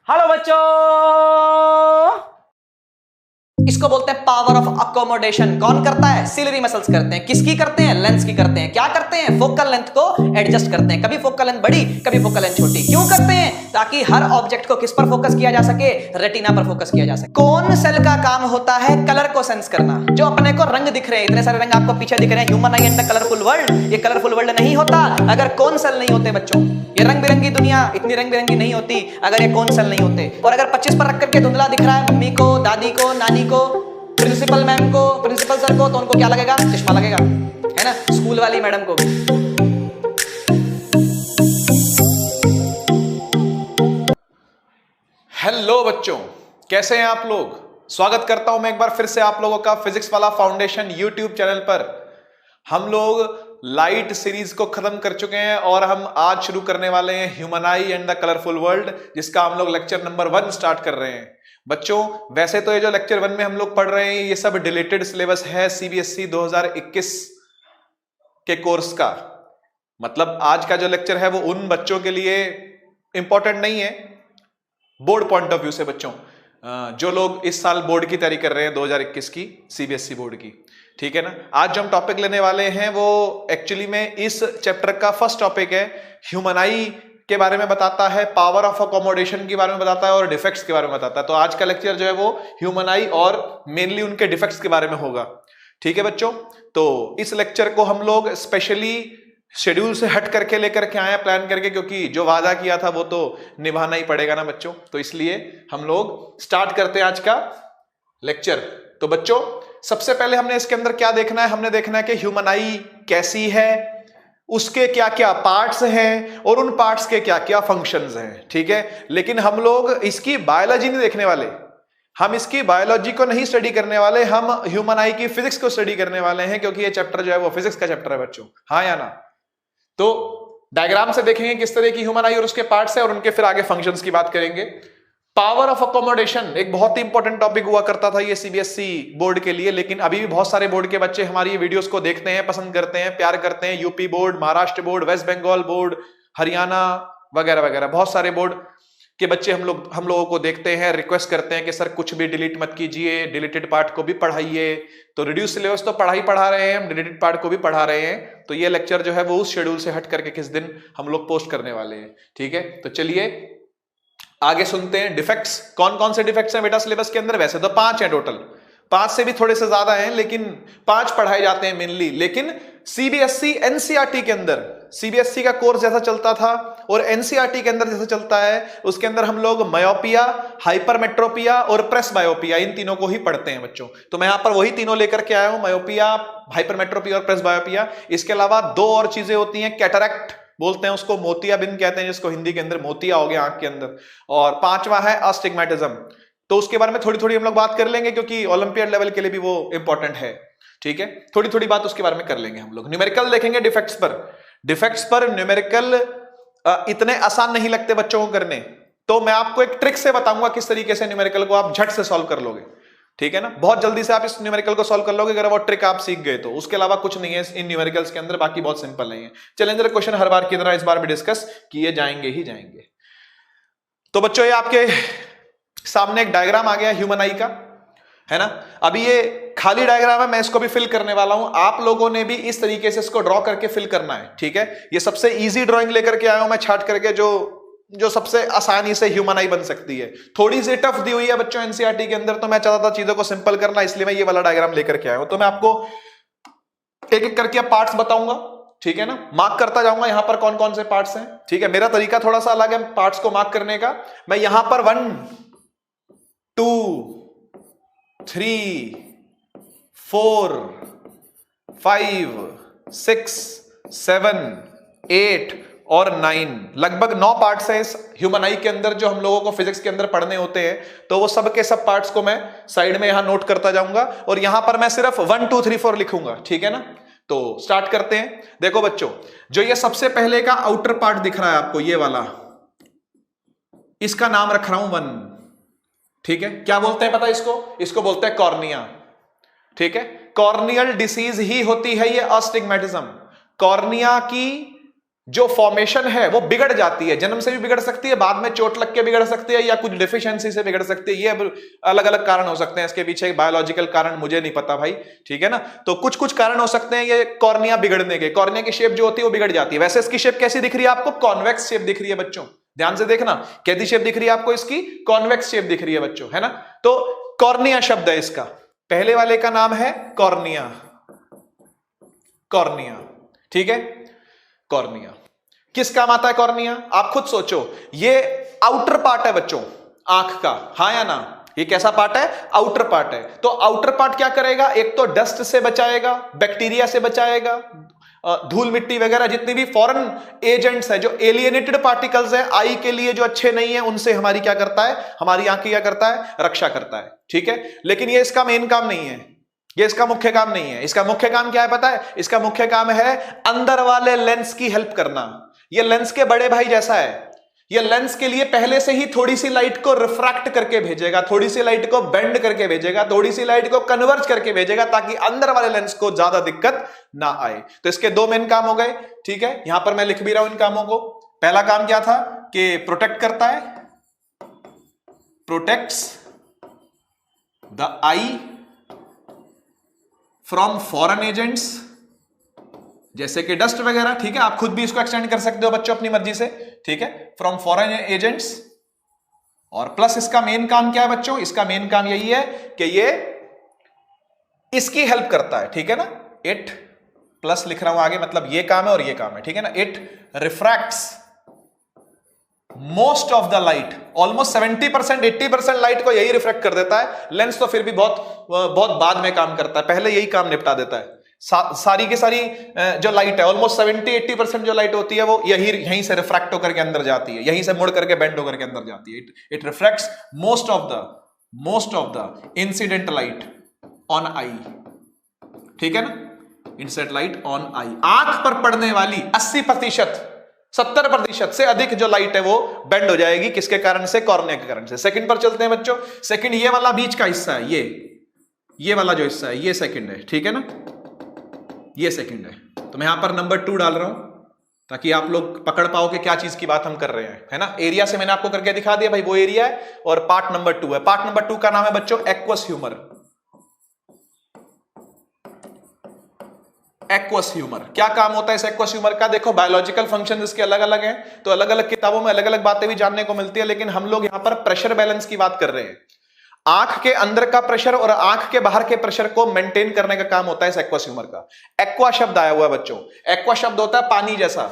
Hello बच्चों, इसको बोलते हैं पावर ऑफ अकोमोडेशन। कौन करता है? सिलरी मसल्स करते हैं। किसकी करते हैं? लेंस की करते हैं। क्या करते हैं? फोकल लेंथ को एडजस्ट करते हैं। कभी फोकल लेंथ बड़ी, कभी फोकल लेंथ छोटी। क्यों करते हैं? ताकि हर ऑब्जेक्ट को किस पर फोकस किया जा सके? रेटिना पर फोकस किया जा सके। कौन सेल का काम होता है कलर को सेंस करना? जो अपने को रंग दिख रहे हैं, इतने सारे रंग आपको पीछे दिख रहे हैं, human I and the colourful world, ये कलरफुल वर्ल्ड नहीं होता अगर कौन सेल नहीं होते बच्चों। ये रंग बिरंगी दुनिया इतनी रंग बिरंगी नहीं होती अगर ये कौन सेल नहीं होते। और अगर 25 पर रख करके धुंधला दिख रहा है मम्मी को, दादी को, नानी को, प्रिंसिपल मैम को, प्रिंसिपल सर को, तो उनको क्या लगेगा? चश्मा लगेगा, है ना? स्कूल वाली मैडम को भी। हेलो बच्चों, कैसे हैं आप लोग? स्वागत करता हूं मैं एक बार फिर से आप लोगों का फिजिक्स वाला फाउंडेशन यूट्यूब चैनल पर। हम लोग लाइट सीरीज को खत्म कर चुके हैं और हम आज शुरू करने वाले हैं human I and the colourful world, जिसका हम लोग लेक्चर नंबर 1 स्टार्ट कर रहे हैं। बच्चों, वैसे तो ये जो लेक्चर 1 में हम लोग पढ़ रहे हैं ये सब डिलीटेड सिलेबस है सीबीएसई 2021 के कोर्स का। मतलब आज का जो लेक्चर है वो उन बच्चों के लिए इंपॉर्टेंट नहीं है बोर्ड पॉइंट ऑफ व्यू से। बच्चों, जो लोग इस साल बोर्ड की तैयारी कर रहे हैं 2021 की सीबीएसई बोर्ड की, ठीक है ना। आज जो हम टॉपिक लेने वाले हैं वो एक्चुअली में इस चैप्टर का फर्स्ट टॉपिक है। ह्यूमन आई के बारे में बताता है, पावर ऑफ अकोमोडेशन के बारे में बताता है और डिफेक्ट्स के बारे में बताता है। तो आज का लेक्चर जो है वो ह्यूमन आई और मेनली उनके डिफेक्ट्स के बारे में होगा, ठीक है बच्चों। तो इस लेक्चर को हम लोग स्पेशली शेड्यूल से हट करके लेकर के आए प्लान करके, क्योंकि जो वादा किया था वो तो निभाना ही पड़ेगा ना बच्चों। तो इसलिए हम लोग स्टार्ट करते हैं आज का लेक्चर। तो बच्चों, सबसे पहले हमने इसके अंदर क्या देखना है? हमने देखना है कि ह्यूमन आई कैसी है, उसके क्या क्या पार्ट्स हैं और उन पार्ट्स के क्या क्या फंक्शंस हैं, ठीक है। लेकिन हम लोग इसकी बायोलॉजी नहीं देखने वाले, हम इसकी बायोलॉजी को नहीं स्टडी करने वाले, हम ह्यूमन आई की फिजिक्स को स्टडी करने वाले हैं, क्योंकि ये चैप्टर जो है वो फिजिक्स का चैप्टर है बच्चों, हाँ या ना। तो डायग्राम से देखेंगे किस तरह की ह्यूमन आई और उसके पार्ट्स है और उनके फिर आगे फंक्शंस की बात करेंगे। पावर ऑफ अकोमोडेशन एक बहुत ही इंपॉर्टेंट टॉपिक हुआ करता था ये सीबीएसई बोर्ड के लिए, लेकिन अभी भी बहुत सारे बोर्ड के बच्चे हमारी ये वीडियोस को देखते हैं, पसंद करते हैं, प्यार करते हैं। UP board, Maharashtra board, west Bengal board, Haryana वगैरह वगैरह, बहुत सारे बोर्ड के बच्चे हम लोगों को देखते हैं, रिक्वेस्ट करते हैं कि सर कुछ भी डिलीट मत कीजिए, डिलीटेड पार्ट को भी पढ़ाइए। तो रिड्यूस सिलेबस तो पढ़ा रहे हैं, हम डिलीटेड पार्ट को भी पढ़ा रहे हैं। तो ये लेक्चर जो है वो उस शेड्यूल से हट करके किस दिन हम लोग पोस्ट करने वाले हैं, ठीक है। तो चलिए आगे सुनते हैं। डिफेक्ट्स, कौन कौन से डिफेक्ट्स हैं बेटा सिलेबस के अंदर? वैसे तो 5 हैं टोटल, 5 से भी थोड़े से ज्यादा हैं, लेकिन 5 पढ़ाए जाते हैं मेनली। लेकिन सीबीएसई एनसीईआरटी के अंदर, सीबीएसई का कोर्स जैसा चलता था और एनसीईआरटी के अंदर जैसा चलता है, उसके अंदर हम लोग मायोपिया, हाइपरमेट्रोपिया और प्रेस बायोपिया, इन तीनों को ही पढ़ते हैं बच्चों। तो मैं यहां पर वही तीनों लेकर के आया हूं, मायोपिया, हाइपरमेट्रोपिया और प्रेस बायोपिया। इसके अलावा 2 और चीजें होती हैं, कैटरैक्ट बोलते हैं उसको, मोतियाबिंद कहते हैं जिसको हिंदी के अंदर मोतिया हो गया आंख के अंदर, और 5वां है अस्टिग्मेटिज्म। तो उसके बारे में थोड़ी थोड़ी हम लोग बात कर लेंगे, क्योंकि ओलंपियाड लेवल के लिए भी वो इंपॉर्टेंट है, ठीक है। थोड़ी थोड़ी बात उसके बारे में कर लेंगे हम लोग। न्यूमेरिकल देखेंगे डिफेक्ट्स पर। डिफेक्ट्स पर न्यूमेरिकल इतने आसान नहीं लगते बच्चों को करने, तो मैं आपको एक ट्रिक से बताऊंगा किस तरीके से न्यूमेरिकल को आप झट से सॉल्व कर लोगे, ठीक है ना। बहुत जल्दी से आप इस न्यूमेरिकल को सॉल्व कर लोगे अगर वो ट्रिक आप सीख गए तो। उसके अलावा कुछ नहीं है इन न्यूमेरिकल्स के अंदर, बाकी बहुत सिंपल नहीं है। चैलेंजर क्वेश्चन हर बार की तरह इस बार भी डिस्कस किए जाएंगे ही जाएंगे। तो बच्चों, ये आपके सामने एक डायग्राम आ गया ह्यूमन आई का, है ना। अभी ये खाली डायग्राम है, मैं इसको भी फिल करने वाला हूं। आप लोगों ने भी इस तरीके से इसको ड्रॉ करके फिल करना है, ठीक है। ये सबसे इजी ड्राइंग लेकर के आया हूं मैं छाट करके, जो सबसे आसानी से ह्यूमन आई बन सकती है। थोड़ी सी टफ दी हुई है बच्चों एनसीईआरटी के अंदर, तो मैं चाहता था चीजों को सिंपल करना, इसलिए मैं ये वाला डायग्राम लेकर के आया हूं। तो मैं आपको एक एक करके पार्ट्स बताऊंगा, ठीक है ना। मार्क करता जाऊंगा यहां पर कौन कौन से पार्ट्स हैं, ठीक है। मेरा तरीका थोड़ा सा अलग है पार्ट्स को मार्क करने का। मैं यहां पर 1 2 3 4 5 6 7 8 और 9, लगभग 9 पार्ट्स हैं इस ह्यूमन आई के अंदर जो हम लोगों को फिजिक्स के अंदर पढ़ने होते हैं। तो वो सब के सब पार्ट्स को मैं साइड में यहां नोट करता जाऊंगा और यहां पर मैं सिर्फ 1 2 3 4 लिखूंगा, ठीक है ना। तो स्टार्ट करते हैं। देखो बच्चों, जो ये सबसे पहले का आउटर पार्ट दिख रहा है आपको, ये वाला, इसका नाम रख रहा हूं 1, ठीक है। क्या बोलते हैं पता है इसको बोलते हैं कॉर्निया, ठीक है। कॉर्नियल डिसीज ही होती है ये अस्टिग्मेटिज्म। कॉर्निया की जो फॉर्मेशन है वो बिगड़ जाती है, जन्म से भी बिगड़ सकती है, बाद में चोट लग के बिगड़ सकती है, या कुछ डिफिशियंसी से बिगड़ सकती है। ये अलग अलग कारण हो सकते हैं, इसके पीछे बायोलॉजिकल कारण मुझे नहीं पता भाई, ठीक है ना। तो कुछ कुछ कारण हो सकते हैं ये कॉर्निया बिगड़ने के। कॉर्निया की शेप जो होती है वो बिगड़ जाती है। वैसे इसकी शेप कैसी दिख रही है आपको? कॉन्वेक्स शेप दिख रही है बच्चों, ध्यान से देखना। कैसी शेप दिख रही है आपको? इसकी कॉन्वेक्स शेप दिख रही है बच्चों, है ना। तो कॉर्निया शब्द है इसका, पहले वाले का नाम है कॉर्निया, कॉर्निया, ठीक है। कॉर्निया किस काम आता है कॉर्निया? आप खुद सोचो, ये आउटर पार्ट है बच्चों आंख का, हाँ या ना? ये कैसा पार्ट है? आउटर पार्ट है। तो आउटर पार्ट क्या करेगा? एक तो डस्ट से बचाएगा, बैक्टीरिया से बचाएगा, धूल मिट्टी वगैरह जितनी भी फॉरेन एजेंट्स है, जो एलियनेटेड पार्टिकल्स है आई के लिए जो अच्छे नहीं है, उनसे हमारी क्या करता है? हमारी आंख की क्या करता है? रक्षा करता है, ठीक है। लेकिन ये इसका मेन काम नहीं है, ये इसका मुख्य काम नहीं है। इसका मुख्य काम क्या है पता है? इसका मुख्य काम है अंदर वाले लेंस की हेल्प करना। ये लेंस के बड़े भाई जैसा है। ये लेंस के लिए पहले से ही थोड़ी सी लाइट को रिफ्रैक्ट करके भेजेगा, थोड़ी सी लाइट को बेंड करके भेजेगा, थोड़ी सी लाइट को कन्वर्ज करके भेजेगा, ताकि अंदर वाले लेंस को ज्यादा दिक्कत ना आए। तो इसके दो मेन काम हो गए, ठीक है। यहां पर मैं लिख भी रहा हूं इन कामों को। पहला काम क्या था कि प्रोटेक्ट करता है, protects the I from foreign agents, जैसे कि डस्ट वगैरह, ठीक है। आप खुद भी इसको एक्सटेंड कर सकते हो बच्चों अपनी मर्जी से, ठीक है, फ्रॉम फॉरेन एजेंट्स। और प्लस इसका मेन काम क्या है बच्चों? इसका मेन काम यही है कि ये इसकी हेल्प करता है, ठीक है ना। इट प्लस लिख रहा हूं आगे, मतलब ये काम है और ये काम है, ठीक है ना। It refracts most of the light, almost 70% 80% light को यही रिफ्लेक्ट कर देता है। लेंस तो फिर भी बहुत बाद में काम करता है, पहले यही काम निपटा देता है। सारी की सारी जो लाइट है, ऑलमोस्ट 70-80% जो लाइट होती है वो यहीं से रिफ्रैक्ट होकर के अंदर जाती है, यहीं से मुड़ करके बेंड होकर के अंदर जाती है। It reflects most of the incident light on I, ठीक है ना। इंसिडेंट लाइट ऑन आई, आंख पर पड़ने वाली 80% 70% से अधिक जो लाइट है वो बेंड हो जाएगी। किसके कारण से? कॉर्निया के कारण से। सेकंड पर चलते हैं बच्चों। सेकंड ये वाला बीच का हिस्सा है, ये वाला जो हिस्सा है ये सेकंड है, ठीक है ना, ये सेकंड है। तो मैं यहां पर नंबर 2 डाल रहा हूं ताकि आप लोग पकड़ पाओ कि क्या चीज की बात हम कर रहे हैं, है ना। एरिया से मैंने आपको करके दिखा दिया भाई, वो एरिया है। और पार्ट नंबर 2 है। पार्ट नंबर 2 का नाम है बच्चों एक्वस ह्यूमर। एक्वस ह्यूमर क्या काम होता है इस एक्वस ह्यूमर का? देखो बायोलॉजिकल फंक्शन इसके अलग अलग हैं, तो अलग अलग किताबों में अलग अलग बातें भी जानने को मिलती है, लेकिन हम लोग यहां पर प्रेशर बैलेंस की बात कर रहे हैं। आंख के अंदर का प्रेशर और आंख के बाहर के प्रेशर को मेंटेन करने का काम होता है इस एक्वस ह्यूमर का। एक्वा शब्द आया हुआ है बच्चों, एक्वा शब्द होता है पानी जैसा,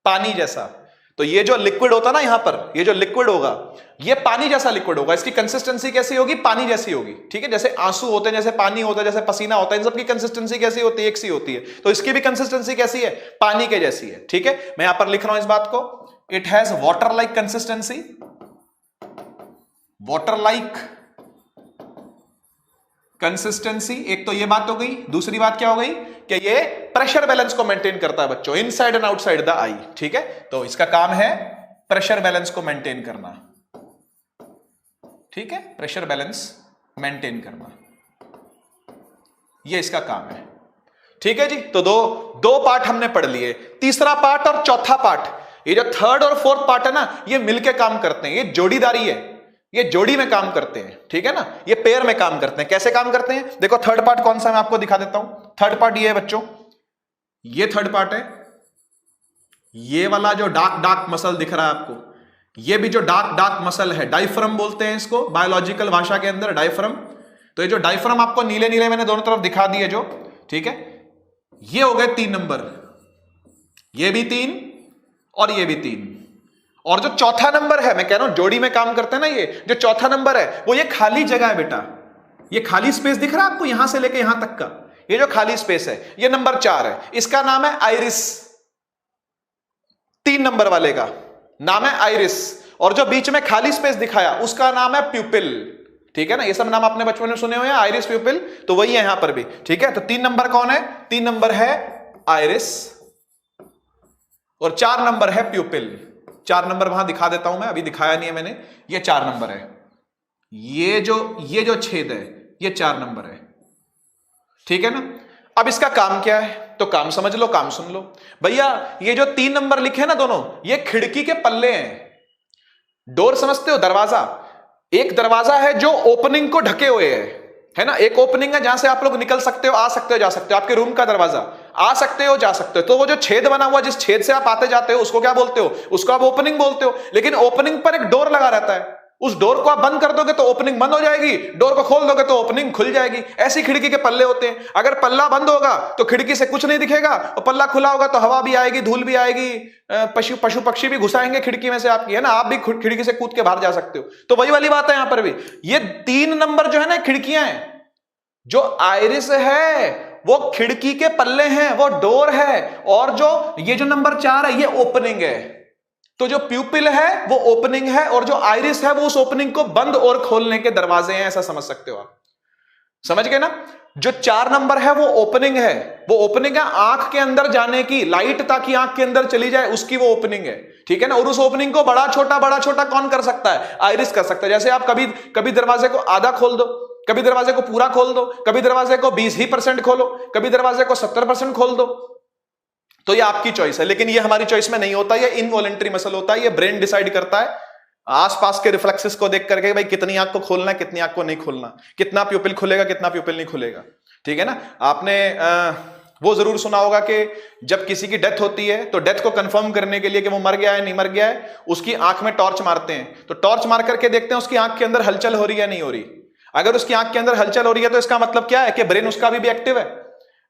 पानी जैसा। तो ये जो लिक्विड होता है ना यहां पर, ये जो लिक्विड होगा ये पानी जैसा लिक्विड होगा। इसकी कंसिस्टेंसी कैसी होगी? पानी जैसी होगी, ठीक है। जैसे आंसू होते हैं, जैसे पानी होता है, जैसे पसीना होता है, इन सबकी कंसिस्टेंसी कैसी होती है? एक सी होती है। तो इसकी भी कंसिस्टेंसी कैसी है? पानी के जैसी है, ठीक है। मैं यहां पर लिख रहा हूं इस बात को, it has water like consistency, water like consistency. एक तो ये बात हो गई। दूसरी बात क्या हो गई कि ये प्रेशर बैलेंस को मेंटेन करता है बच्चों, इनसाइड एंड आउटसाइड द आई, ठीक है। तो इसका काम है प्रेशर बैलेंस को मेंटेन करना, ठीक है, प्रेशर बैलेंस मेंटेन करना, ये इसका काम है, ठीक है जी। तो दो पार्ट हमने पढ़ लिए। तीसरा पार्ट और चौथा पार्ट, ये जो थर्ड और फोर्थ पार्ट है ना, ये मिलके काम करते हैं, ये जोड़ीदारी है, ये जोड़ी में काम करते हैं, ठीक है ना, ये पेयर में काम करते हैं। कैसे काम करते हैं? देखो थर्ड पार्ट कौन सा मैं आपको दिखा देता हूं। थर्ड पार्ट ये है बच्चों, ये थर्ड पार्ट है। ये वाला जो डार्क मसल दिख रहा है आपको, ये भी जो डार्क मसल है, डायफ्राम बोलते हैं इसको बायोलॉजिकल भाषा के अंदर, डायफ्राम। तो ये जो डायफ्राम आपको नीले नीले मैंने दोनों तरफ दिखा दिए जो, ठीक है, ये हो गए 3 नंबर, ये भी 3 और ये भी 3। और जो चौथा नंबर है, मैं कह रहा हूं जोड़ी में काम करते हैं ना, ये जो चौथा नंबर है वो ये खाली जगह है बेटा, ये खाली स्पेस दिख रहा है आपको यहां से लेके यहां तक का, ये जो खाली स्पेस है ये नंबर 4 है। इसका नाम है आइरिस, 3 नंबर वाले का नाम है आइरिस। और जो बीच में खाली स्पेस दिखाया उसका नाम है प्यूपिल, ठीक है ना। ये सब नाम आपने बचपन में सुने हुए हैं, आइरिस, प्यूपिल, तो वही है यहां पर भी, ठीक है। तो 3 नंबर कौन है? 3 नंबर है आइरिस और 4 नंबर है प्यूपिल। 4 नंबर वहां दिखा देता हूं मैं, अभी दिखाया नहीं है मैंने, ये 4 नंबर है। ये जो छेद है ये 4 नंबर है, ठीक है ना। अब इसका काम क्या है, तो काम समझ लो, काम सुन लो भैया। ये जो 3 नंबर लिखे ना दोनों, ये खिड़की के पल्ले हैं। डोर समझते हो, दरवाजा। एक दरवाजा है जो ओपनिंग को ढके हुए है ना। एक ओपनिंग है जहां से आप लोग निकल सकते हो, आ सकते हो, जा सकते हो। आपके रूम का दरवाजा, आ सकते हो, जा सकते हो। तो वो जो छेद बना हुआ, जिस छेद से आप आते जाते हो, उसको क्या बोलते हो? उसको आप ओपनिंग बोलते हो। लेकिन ओपनिंग पर एक डोर लगा रहता है। उस डोर को आप बंद कर दोगे तो ओपनिंग बंद हो जाएगी, डोर को खोल दोगे तो ओपनिंग खुल जाएगी। ऐसी खिड़की के पल्ले होते हैं। अगर पल्ला बंद होगा तो खिड़की से कुछ नहीं दिखेगा, और पल्ला खुला होगा तो हवा भी आएगी, धूल भी आएगी, पशु पक्षी भी घुसाएंगे खिड़की में से आपकी, है ना। आप भी खिड़की से कूद के बाहर जा सकते हो। तो वही वाली बात है यहां पर भी। ये 3 नंबर जो है ना खिड़कियां हैं। जो आइरिस है वो खिड़की के पल्ले हैं, वो डोर है। और जो ये जो नंबर 4 है, ये ओपनिंग है। तो जो प्यूपिल है वो ओपनिंग है, और जो आइरिस है वो उस ओपनिंग को बंद और खोलने के दरवाजे हैं। ऐसा समझ सकते हो आप। समझ गए ना। जो 4 नंबर है वो ओपनिंग है। वो ओपनिंग है आंख के अंदर जाने की, लाइट ताकि आंख के अंदर चली जाए, उसकी वो ओपनिंग है। ठीक है ना। और उस ओपनिंग को बड़ा छोटा कौन कर सकता है? आइरिस कर सकता है। जैसे आप कभी दरवाजे को आधा खोल दो, कभी दरवाजे को पूरा खोल दो, कभी दरवाजे को 20% खोलो, कभी दरवाजे को 70% खोल दो। तो ये आपकी चॉइस है, लेकिन ये हमारी चॉइस में नहीं होता। ये इनवॉलंटरी मसल होता है। ये ब्रेन डिसाइड करता है आसपास के रिफ्लेक्सेस को देख करके, भाई कितनी आंख को खोलना है, कितनी आंख को नहीं खोलना, कितना प्यूपिल खुलेगा, कितना प्यूपिल नहीं खुलेगा। ठीक है ना। आपने वो जरूर सुना होगा कि जब किसी की डेथ होती है तो डेथ को कंफर्म करने के लिए कि वो मर गया है नहीं मर गया है, उसकी आंख में टॉर्च मारते हैं। तो टॉर्च मार करके देखते हैं उसकी आंख के अंदर हलचल हो रही है नहीं हो रही। अगर उसकी आंख के अंदर हलचल हो रही है तो इसका मतलब क्या है कि ब्रेन उसका भी एक्टिव है।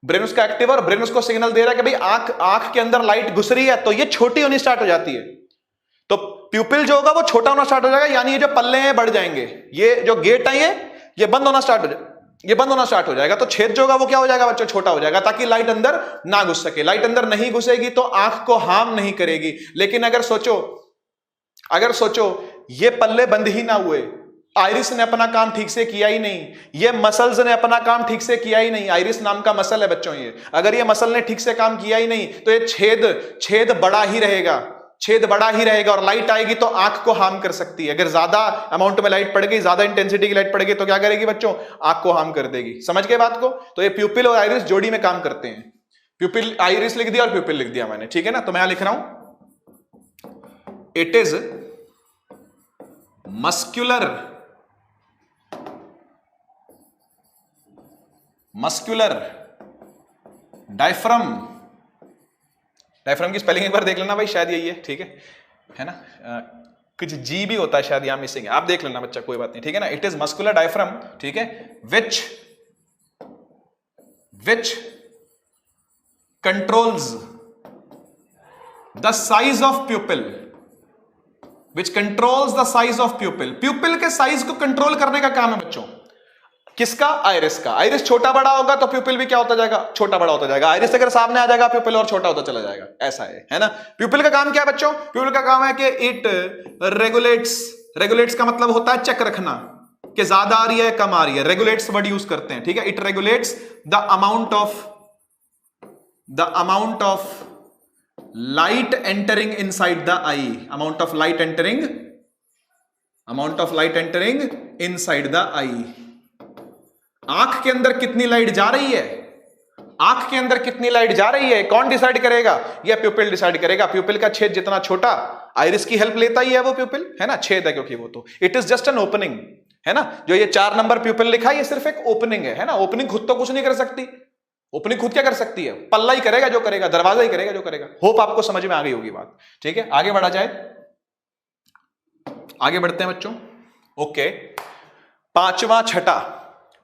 ब्रेन उसका एक्टिव है और ब्रेन उसको सिग्नल दे रहा है कि भाई आंख के अंदर लाइट घुस रही है, तो ये छोटी होनी स्टार्ट हो जाती है। तो प्यूपिल जो होगा वो छोटा होना स्टार्ट हो जाएगा, यानी ये जो पल्ले हैं बढ़ जाएंगे। ये जो गेट है ये बंद होना स्टार्ट हो जाएगा, ये बंद होना स्टार्ट हो जाएगा। तो छेद जो होगा वो क्या हो जाएगा बच्चों? छोटा हो जाएगा, ताकि लाइट अंदर ना घुस सके। लाइट अंदर नहीं घुसेगी तो आंख को हार्म नहीं करेगी। लेकिन अगर सोचो ये पल्ले बंद ही ना हुए, आइरिस ने अपना काम ठीक से किया ही नहीं, ये मसल्स ने अपना काम ठीक से किया ही नहीं। आइरिस नाम का मसल है बच्चों ये। अगर ये मसल ने ठीक से काम किया ही नहीं तो ये छेद बड़ा ही रहेगा, छेद बड़ा ही रहेगा, और लाइट आएगी तो आंख को हार्म कर सकती है। अगर ज्यादा अमाउंट में लाइट पड़ गई, ज्यादा इंटेंसिटी की लाइट पड़ गई तो क्या करेगी बच्चों? आंख को हार्म कर देगी। समझ गए बात को। तो ये प्यूपिल और आइरिस जोड़ी में काम करते हैं। प्यूपिल, आइरिस लिख दिया और प्यूपिल लिख दिया मैंने। ठीक है ना। तो मैं यहां लिख रहा हूं, it is muscular diaphragm. Diaphragm की स्पेलिंग एक बार देख लेना भाई, शायद यही है। ठीक है ना। कुछ जी भी होता है शायद, यहां मिसिंग है, आप देख लेना बच्चा, कोई बात नहीं। ठीक है ना। It is muscular diaphragm. ठीक है। विच controls the size of प्यूपिल। Which controls the size of प्यूपिल। प्यूपिल के साइज को कंट्रोल करने का काम है बच्चों किसका? आइरिस का। आइरिस छोटा बड़ा होगा तो प्यूपिल भी क्या होता जाएगा? छोटा बड़ा होता जाएगा। आइरिस अगर सामने आ जाएगा प्यूपिल और छोटा होता चला जाएगा। ऐसा है ना। प्यूपिल का काम क्या है बच्चों? प्यूपिल का काम है कि इट रेगुलेट्स का मतलब होता है चेक रखना कि ज्यादा आ रही है कम आ रही है। रेगुलेट्स वर्ड यूज करते हैं। ठीक है। It regulates the amount of light entering inside the eye. Amount of light entering inside the eye. आंख के अंदर कितनी लाइट जा रही है, आंख के अंदर कितनी लाइट जा रही है, कौन डिसाइड करेगा? यह प्यूपिल डिसाइड करेगा। प्यूपिल का छेद जितना छोटा, आइरिस की हेल्प लेता ही है वो प्यूपिल, है ना। छेद है क्योंकि वो तो it is just an opening, है ना। जो ये 4 नंबर प्यूपिल लिखा है ये सिर्फ एक ओपनिंग है ना। ओपनिंग खुद तो कुछ नहीं कर सकती। ओपनिंग खुद क्या कर सकती है? पल्ला ही करेगा जो करेगा, दरवाजा ही करेगा जो करेगा। होप आपको समझ में आ गई होगी बात। ठीक है। आगे बढ़ा जाए, आगे बढ़ते हैं बच्चों। ओके। 5वां छठा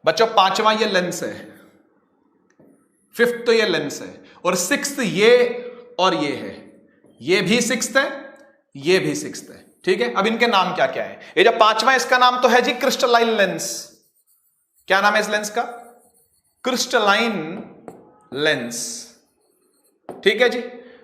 बच्चों, 5वां ये लेंस है, 5th तो ये लेंस है, और 6th ये और ये है। ये भी 6th है, ये भी 6th है। ठीक है। अब इनके नाम क्या क्या है? ये जो 5वां इसका नाम तो है जी क्रिस्टलाइन लेंस। क्या नाम है इस लेंस का? Crystalline lens. ठीक है जी।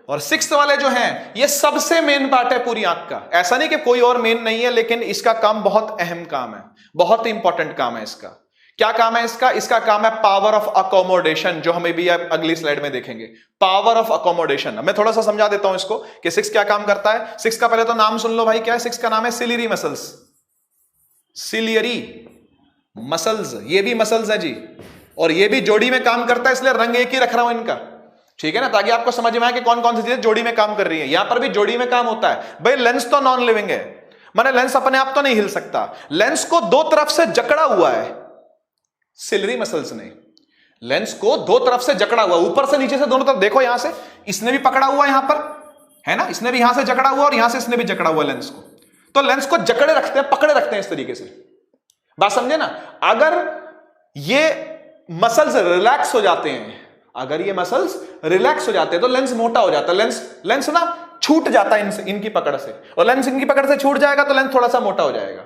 और 6th वाले जो हैं ये सबसे मेन पार्ट है पूरी आंख का। ऐसा नहीं कि कोई और मेन नहीं है, लेकिन इसका काम बहुत अहम काम है, बहुत इंपॉर्टेंट काम है इसका। क्या काम है इसका? इसका काम है पावर ऑफ अकोमोडेशन, जो हमें भी अगली स्लाइड में देखेंगे। Power of accommodation. मैं थोड़ा सा समझा देता हूं इसको कि 6 क्या काम करता है। 6 का पहले तो नाम सुन लो भाई, क्या है 6 का नाम? है सिलियरी मसल्स। सिलियरी मसल्स, ये भी मसल्स है जी। और ये भी जोड़ी में काम करता है, इसलिए रंग एक ही रख रहा हूं इनका, ठीक है ना, ताकि आपको समझ में आए कि कौन कौन सी चीजें जोड़ी में काम कर रही है। यहां पर भी जोड़ी में काम होता है। भाई लेंस तो नॉन लिविंग है, माने लेंस अपने आप तो नहीं हिल सकता, लेंस को दो तरफ से जकड़ा हुआ है सिलरी मसल्स ने, लेंस को दो तरफ से जकड़ा हुआ, ऊपर से नीचे से दोनों तरफ। देखो यहां से इसने भी पकड़ा हुआ यहां पर, है ना, इसने भी यहां से जकड़ा हुआ और यहां से इसने भी जकड़ा हुआ लेंस को। तो लेंस को जकड़े रखते हैं, पकड़े रखते हैं इस तरीके से। बात समझे ना? अगर ये मसल्स रिलैक्स हो जाते हैं, अगर ये मसल्स रिलैक्स हो जाते हैं तो लेंस मोटा हो जाता है, लेंस ना छूट जाता है इनकी पकड़ से, और लेंस इनकी पकड़ से छूट जाएगा तो लेंस थोड़ा सा मोटा हो जाएगा।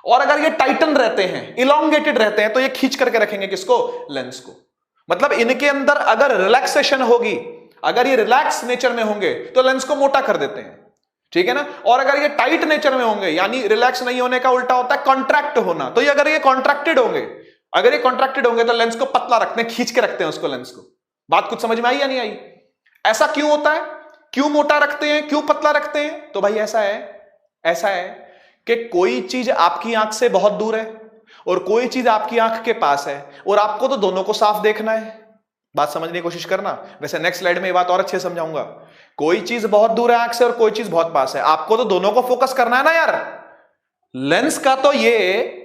और अगर ये टाइटन रहते हैं, इलोंगेटेड रहते हैं, तो ये खींच करके रखेंगे किसको? लेंस को। मतलब इनके अंदर अगर रिलैक्सेशन होगी, अगर ये रिलैक्स नेचर में होंगे तो लेंस को मोटा कर देते हैं, ठीक है ना। और अगर ये टाइट नेचर में होंगे, यानी रिलैक्स नहीं होने का उल्टा होता है कॉन्ट्रैक्ट होना, तो ये अगर ये कॉन्ट्रैक्टेड होंगे तो लेंस को पतला रखते हैं, खींच के रखते हैं उसको, लेंस को। बात कुछ समझ में आई या नहीं आई? ऐसा क्यों होता है? क्यों मोटा रखते हैं, क्यों पतला रखते हैं? तो भाई ऐसा है कि कोई चीज आपकी आंख से बहुत दूर है और कोई चीज आपकी आंख के पास है, और आपको तो दोनों को साफ देखना है। बात समझने की कोशिश करना, वैसे नेक्स्ट स्लाइड में ये बात और अच्छे से समझाऊंगा। कोई चीज बहुत दूर है आंख से और कोई चीज बहुत पास है, आपको तो दोनों को फोकस करना है ना यार। लेंस का तो ये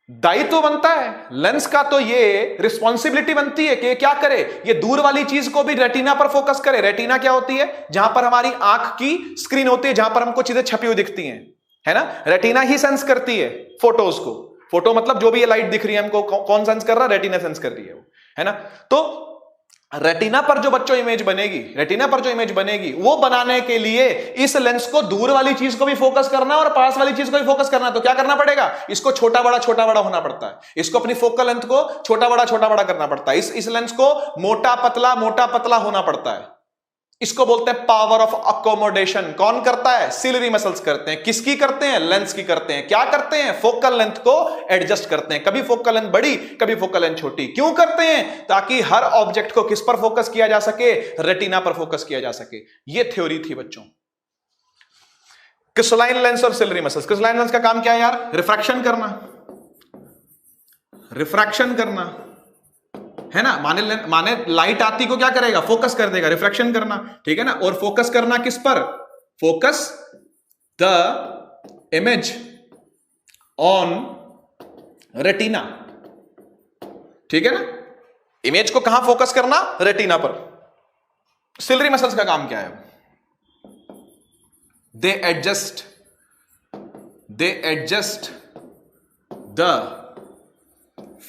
दायित्व बनता है, लेंस का तो ये रिस्पॉन्सिबिलिटी बनती है कि ये क्या करे, ये दूर वाली चीज को भी रेटिना पर फोकस करे। रेटिना क्या होती है? जहां पर हमारी आंख की स्क्रीन होती है, जहां पर हमको चीजें छपी हुई दिखती हैं, है ना। रेटिना ही सेंस करती है फोटोज को। फोटो मतलब जो भी ये लाइट दिख रही है हमको, कौन सेंस कर रहा है? रेटिना सेंस कर रही है वो, है ना। तो रेटिना पर जो बच्चों इमेज बनेगी, वो बनाने के लिए इस लेंस को दूर वाली चीज को भी फोकस करना है और पास वाली चीज को भी फोकस करना है। तो क्या करना पड़ेगा? इसको छोटा बड़ा होना पड़ता है, इसको अपनी फोकल लेंथ को छोटा बड़ा करना पड़ता है, इस लेंस को मोटा पतला होना पड़ता है। इसको बोलते हैं पावर ऑफ अकोमोडेशन। कौन करता है? सिलरी मसल्स करते हैं। किसकी करते हैं? लेंस की करते हैं। क्या करते हैं? फोकल लेंथ को एडजस्ट करते हैं, कभी फोकल लेंथ बड़ी, कभी फोकल लेंथ छोटी। क्यों करते हैं? ताकि हर ऑब्जेक्ट को किस पर फोकस किया जा सके? रेटिना पर फोकस किया जा सके। यह थ्योरी थी बच्चों। क्रिस्टलाइन लेंस और सिलरी मसल्स। क्रिस्टलाइन लेंस का काम क्या है यार? रिफ्रैक्शन करना, है ना। माने लाइट आती को क्या करेगा? फोकस कर देगा, रिफ्रैक्शन करना, ठीक है ना। और फोकस करना किस पर? Focus the image on retina, ठीक है ना। इमेज को कहां फोकस करना? रेटिना पर। सिलरी मसल्स का काम क्या है? They adjust the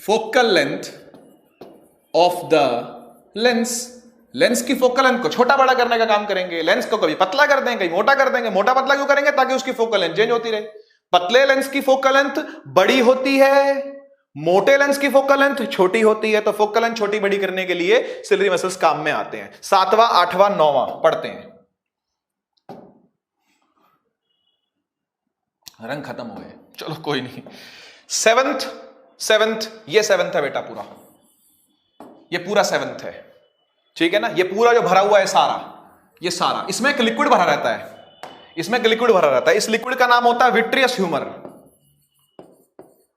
focal length of the lens की फोकल लेंथ को छोटा बड़ा करने का काम करेंगे। लेंस को कभी पतला कर देंगे, कभी मोटा कर देंगे। मोटा पतला क्यों करेंगे? ताकि उसकी फोकल लेंथ चेंज होती रहे। पतले लेंस की फोकल लेंथ बड़ी होती है, मोटे लेंस की फोकल लेंथ छोटी होती है। तो फोकल लेंथ छोटी बड़ी करने के लिए सिलरी मसल्स काम में आते हैं। 7वां 8वां 9वां पढ़ते हैं। रंग खत्म हो गए, चलो कोई नहीं। सेवंथ ये सेवंथ है बेटा, पूरा ये पूरा सेवंथ है, ठीक है ना। ये पूरा जो भरा हुआ है ये सारा इसमें एक लिक्विड भरा रहता है। इस लिक्विड का नाम होता है विट्रियस ह्यूमर।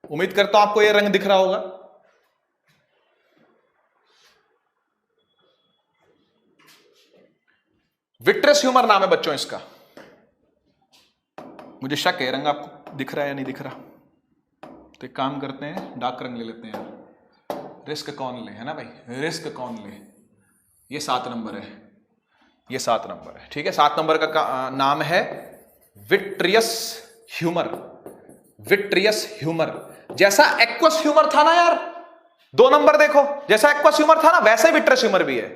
उम्मीद करता हूं आपको ये रंग दिख रहा होगा। विट्रियस ह्यूमर नाम है बच्चों इसका। मुझे शक है रंग आपको दिख रहा है या नहीं दिख रहा। तो एक काम करते हैं, डार्क रंग ले लेते हैं। रिस्क कौन ले, है ना भाई, रिस्क कौन ले। ये 7 नंबर है, ये 7 नंबर है, ठीक है। 7 नंबर का नाम है विट्रियस ह्यूमर। जैसा एक्वस ह्यूमर था ना यार, 2 नंबर देखो, जैसा एक्वस ह्यूमर था ना वैसे विट्रियस ह्यूमर भी है,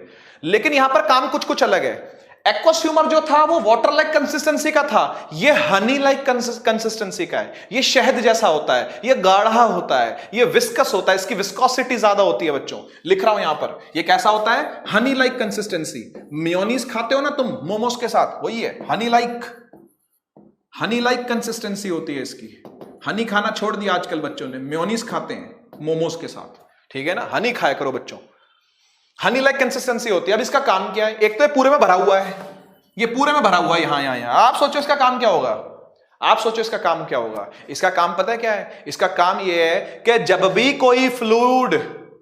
लेकिन यहां पर काम कुछ अलग है। एक्वस ह्यूमर जो था वो वाटर लाइक कंसिस्टेंसी का था, ये हनी लाइक कंसिस्टेंसी का है। ये शहद जैसा होता है, ये गाढ़ा होता है, ये विस्कस होता है, इसकी विस्कोसिटी ज्यादा होती है बच्चों। लिख रहा हूं यहां पर, ये कैसा होता है? Honey like consistency. मेयोनीज खाते हो ना तुम मोमोज के साथ, वही है हनी लाइक कंसिस्टेंसी होती है इसकी। हनी खाना छोड़ दिया आजकल बच्चों ने, मेयोनीज खाते हैं मोमोज के साथ, ठीक है ना। हनी खाया करो बच्चों, हनी लाइक कंसिस्टेंसी होती है। अब इसका काम क्या है? एक तो ये पूरे में भरा हुआ है, ये पूरे में भरा हुआ है यहां। आप सोचो इसका काम क्या होगा? इसका काम पता है क्या है? इसका काम ये है कि जब भी कोई फ्लूइड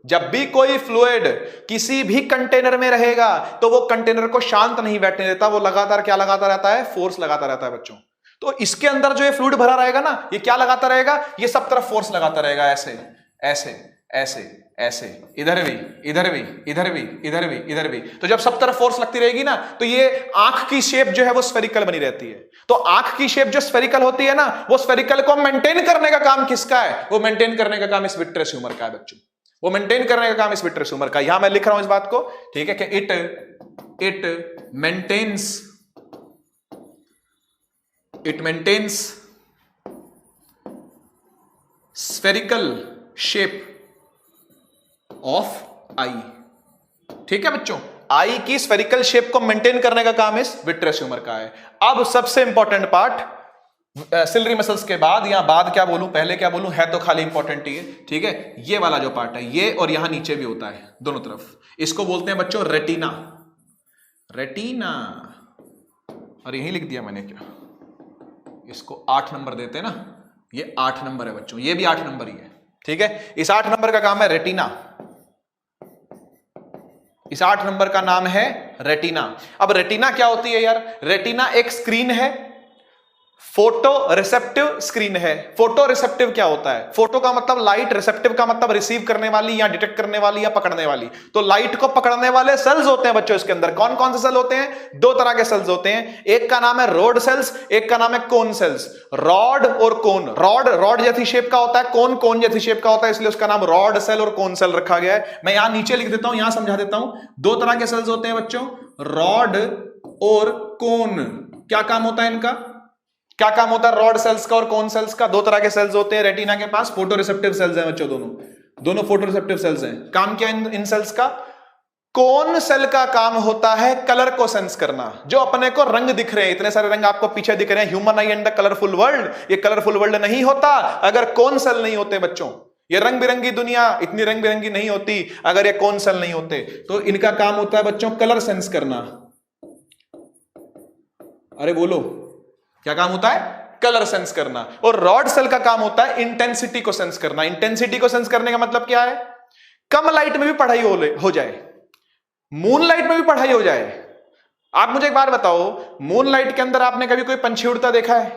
जब भी कोई फ्लूइड किसी भी कंटेनर में रहेगा तो वो कंटेनर को शांत नहीं बैठने देता, वो लगातार क्या लगाता रहता है, फोर्स लगाता रहता है बच्चों। तो इसके अंदर जो ये फ्लूइड भरा रहेगा ना, ये क्या लगाता रहेगा, ये सब तरफ फोर्स लगाता रहेगा, ऐसे ऐसे ऐसे ऐसे, इधर भी इधर भी इधर भी इधर भी इधर भी। तो जब सब तरफ फोर्स लगती रहेगी ना, तो ये आंख की शेप जो है वो स्फेरिकल बनी रहती है। तो आंख की शेप जो स्फेरिकल होती है ना, वो स्फेरिकल को मेंटेन करने का काम किसका है, वो मेंटेन करने का काम इस विट्रेस ह्यूमर का है बच्चों, वो मेंटेन करने का काम इस विट्रेस ह्यूमर का। यहां मैं लिख रहा हूं इस बात को, ठीक है, कि it maintains spherical shape of eye. ठीक है बच्चों, आई की स्फेरिकल शेप को मेंटेन करने का काम इस विट्रेस ह्यूमर का है। अब सबसे इंपॉर्टेंट पार्ट सिलरी मसल्स के बाद, या बाद क्या बोलूं पहले क्या बोलूं, है तो खाली इंपॉर्टेंट ही है, ठीक है। ये वाला जो पार्ट है, ये और यहां नीचे भी होता है दोनों तरफ, इसको बोलते हैं बच्चों रेटिना। रेटिना, और यही लिख दिया मैंने क्या, इसको 8 नंबर देते हैं ना, ये 8 नंबर है बच्चों, ये भी 8 नंबर ही है, ठीक है। इस 8 नंबर का काम है रेटिना, इस 8 नंबर का नाम है रेटिना। अब रेटिना क्या होती है यार, रेटिना एक स्क्रीन है, फोटो रिसेप्टिव स्क्रीन है। फोटो रिसेप्टिव क्या होता है, फोटो का मतलब लाइट, रिसेप्टिव का मतलब रिसीव करने वाली या डिटेक्ट करने वाली या पकड़ने वाली। तो लाइट को पकड़ने वाले सेल्स होते हैं बच्चों इसके अंदर। कौन कौन से सेल होते हैं, 2 तरह के सेल्स होते हैं, एक का नाम है रॉड सेल्स, एक का नाम है कोन सेल्स। रॉड और कोन, रॉड जैसी शेप का होता है, कोन जैसी शेप का होता है, इसलिए उसका नाम रॉड सेल और कोन सेल रखा गया है। मैं यहां नीचे लिख देता हूं, यहां समझा देता हूं। 2 तरह के सेल्स होते हैं बच्चों, रॉड और कोन। क्या काम होता है इनका, क्या काम होता है रॉड सेल्स का और कोन सेल्स का। 2 तरह के सेल्स होते हैं रेटिना के पास, फोटो रिसेप्टिव सेल्स हैं बच्चों, दोनों फोटो रिसेप्टिव सेल्स हैं। काम क्या इन सेल्स का, कोन सेल का काम होता है कलर को सेंस करना। जो अपने को रंग दिख रहे हैं, इतने सारे रंग आपको पीछे दिख रहे हैं, human I and the colourful world, ये कलरफुल वर्ल्ड नहीं होता अगर कोन सेल नहीं होते बच्चों। ये रंग बिरंगी दुनिया इतनी रंग बिरंगी नहीं होती अगर ये कोन सेल नहीं होते। तो इनका काम होता है बच्चों कलर सेंस करना। अरे बोलो, क्या काम होता है, कलर सेंस करना। और रॉड सेल का काम होता है इंटेंसिटी को सेंस करना। इंटेंसिटी को सेंस करने का मतलब क्या है, कम लाइट में भी पढ़ाई हो जाए, मून लाइट में भी पढ़ाई हो जाए। आप मुझे एक बात बताओ, मून लाइट के अंदर आपने कभी कोई पंछी उड़ता देखा है,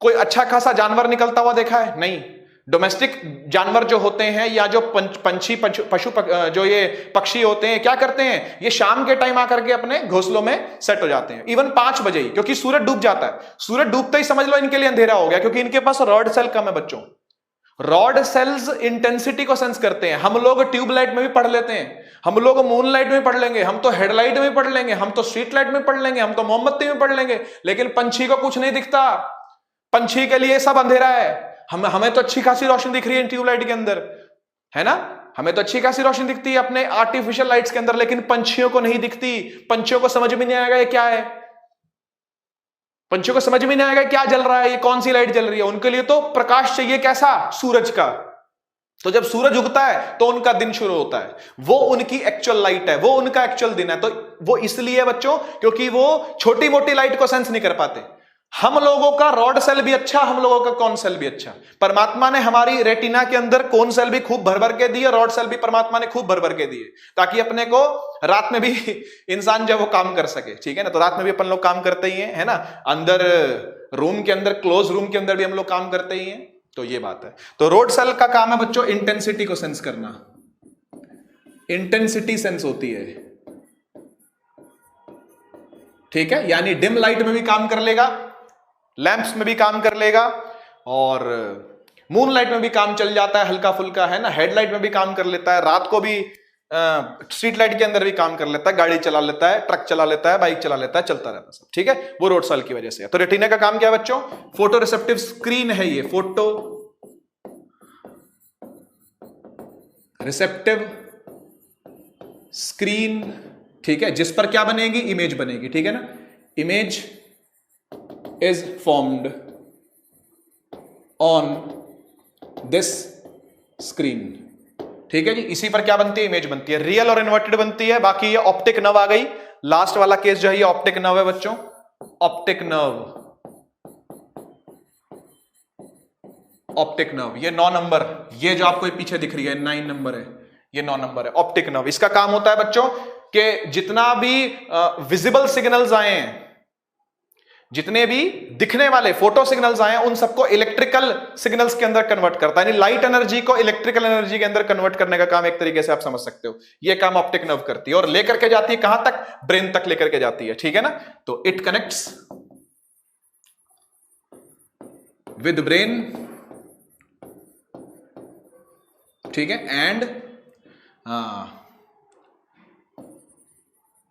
कोई अच्छा खासा जानवर निकलता हुआ देखा है, नहीं। डोमेस्टिक जानवर जो होते हैं या जो पंछी पशु जो ये पक्षी होते हैं, क्या करते हैं, ये शाम के टाइम आकर के अपने घोंसलों में सेट हो जाते हैं, इवन 5 बजे ही, क्योंकि सूरज डूब जाता है। सूरज डूबते ही समझ लो इनके लिए अंधेरा हो गया, क्योंकि इनके पास रॉड सेल कम है बच्चों। रॉड सेल्स इंटेंसिटी को सेंस करते हैं। हम लोग ट्यूबलाइट में भी पढ़ लेते हैं, हम लोग मून लाइट में पढ़ लेंगे, हम तो हेडलाइट में पढ़ लेंगे, हम तो स्ट्रीट लाइट में पढ़ लेंगे, हम तो मोमबत्ती में पढ़ लेंगे, लेकिन पंछी को कुछ नहीं दिखता। पंछी के लिए सब अंधेरा है। हमें तो अच्छी खासी रोशनी दिख रही है ट्यूबलाइट के अंदर, है ना, हमें तो अच्छी खासी रोशनी दिखती है अपने आर्टिफिशियल लाइट्स के अंदर, लेकिन पंछियों को नहीं दिखती। पंछियों को समझ में नहीं आएगा ये क्या है, पंछियों को समझ में नहीं आएगा क्या जल रहा है, ये कौन सी लाइट जल रही है। उनके लिए तो प्रकाश चाहिए, कैसा, सूरज का। तो जब सूरज उगता है तो उनका दिन शुरू होता है, वो उनकी एक्चुअल लाइट है, वो उनका एक्चुअल दिन है। तो वो इसलिए बच्चों क्योंकि वो छोटी मोटी लाइट को सेंस नहीं कर पाते। हम लोगों का रॉड सेल भी अच्छा, हम लोगों का कोन सेल भी अच्छा। परमात्मा ने हमारी रेटिना के अंदर कोन सेल भी खूब भर भर के दिए, रॉड सेल भी परमात्मा ने खूब भर भर के दिए, ताकि अपने को रात में भी इंसान जब वो काम कर सके, ठीक है ना। तो रात में भी अपन लोग काम करते ही हैं, है ना, अंदर रूम के अंदर, क्लोज रूम के अंदर भी हम लोग काम करते ही हैं। तो ये बात है। तो रॉड सेल का काम है बच्चों इंटेंसिटी को सेंस करना, इंटेंसिटी सेंस होती है, ठीक है। यानी डिम लाइट में भी काम कर लेगा, लैंप्स में भी काम कर लेगा, और मून लाइट में भी काम चल जाता है हल्का फुल्का, है ना। हेडलाइट में भी काम कर लेता है, रात को भी स्ट्रीट लाइट के अंदर भी काम कर लेता है, गाड़ी चला लेता है, ट्रक चला लेता है, बाइक चला लेता है, चलता रहता है सब, ठीक है। वो रॉड सेल की वजह से है। तो रेटिना का काम क्या है बच्चों, फोटो रिसेप्टिव स्क्रीन है, ये फोटो रिसेप्टिव स्क्रीन, ठीक है, जिस पर क्या बनेगी, इमेज बनेगी, ठीक है ना। Image is formed on this screen, ठीक है जी। इसी पर क्या बनती है, इमेज बनती है, रियल और इन्वर्टेड बनती है। बाकी ये ऑप्टिक नर्व आ गई, लास्ट वाला केस जो है ये ऑप्टिक नर्व है बच्चों, ऑप्टिक नर्व, ऑप्टिक नर्व। ये 9 नंबर, ये जो आपको पीछे दिख रही है 9 नंबर है, ये 9 नंबर है ऑप्टिक नर्व। इसका काम होता है बच्चों कि जितना भी विजिबल सिग्नल्स आए हैं, जितने भी दिखने वाले फोटो सिग्नल्स आए हैं, उन सबको इलेक्ट्रिकल सिग्नल्स के अंदर कन्वर्ट करता है, यानी लाइट एनर्जी को इलेक्ट्रिकल एनर्जी के अंदर कन्वर्ट करने का काम एक तरीके से आप समझ सकते हो। यह काम ऑप्टिक नर्व करती है और लेकर के जाती है कहां तक? ब्रेन तक लेकर के जाती है, ठीक है ना। तो इट कनेक्ट्स विद ब्रेन, ठीक है, and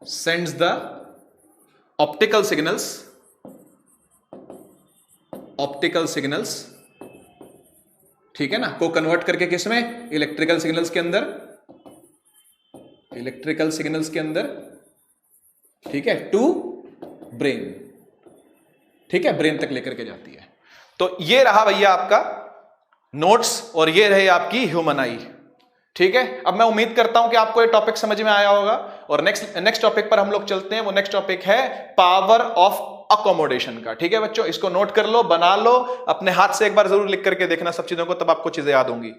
sends the optical signals, ठीक है ना, को कन्वर्ट करके किसमें? इलेक्ट्रिकल सिग्नल्स के अंदर, ठीक है, टू ब्रेन, ठीक है, ब्रेन तक लेकर के जाती है। तो ये रहा भैया आपका नोट्स और ये रहे आपकी ह्यूमन आई, ठीक है। अब मैं उम्मीद करता हूं कि आपको ये टॉपिक समझ में आया होगा और नेक्स्ट टॉपिक पर हम लोग चलते हैं। वो नेक्स्ट टॉपिक है पावर ऑफ अकोमोडेशन का, ठीक है बच्चों। इसको नोट कर लो, बना लो, अपने हाथ से एक बार जरूर लिख करके देखना सब चीजों को, तब आपको चीजें याद होंगी।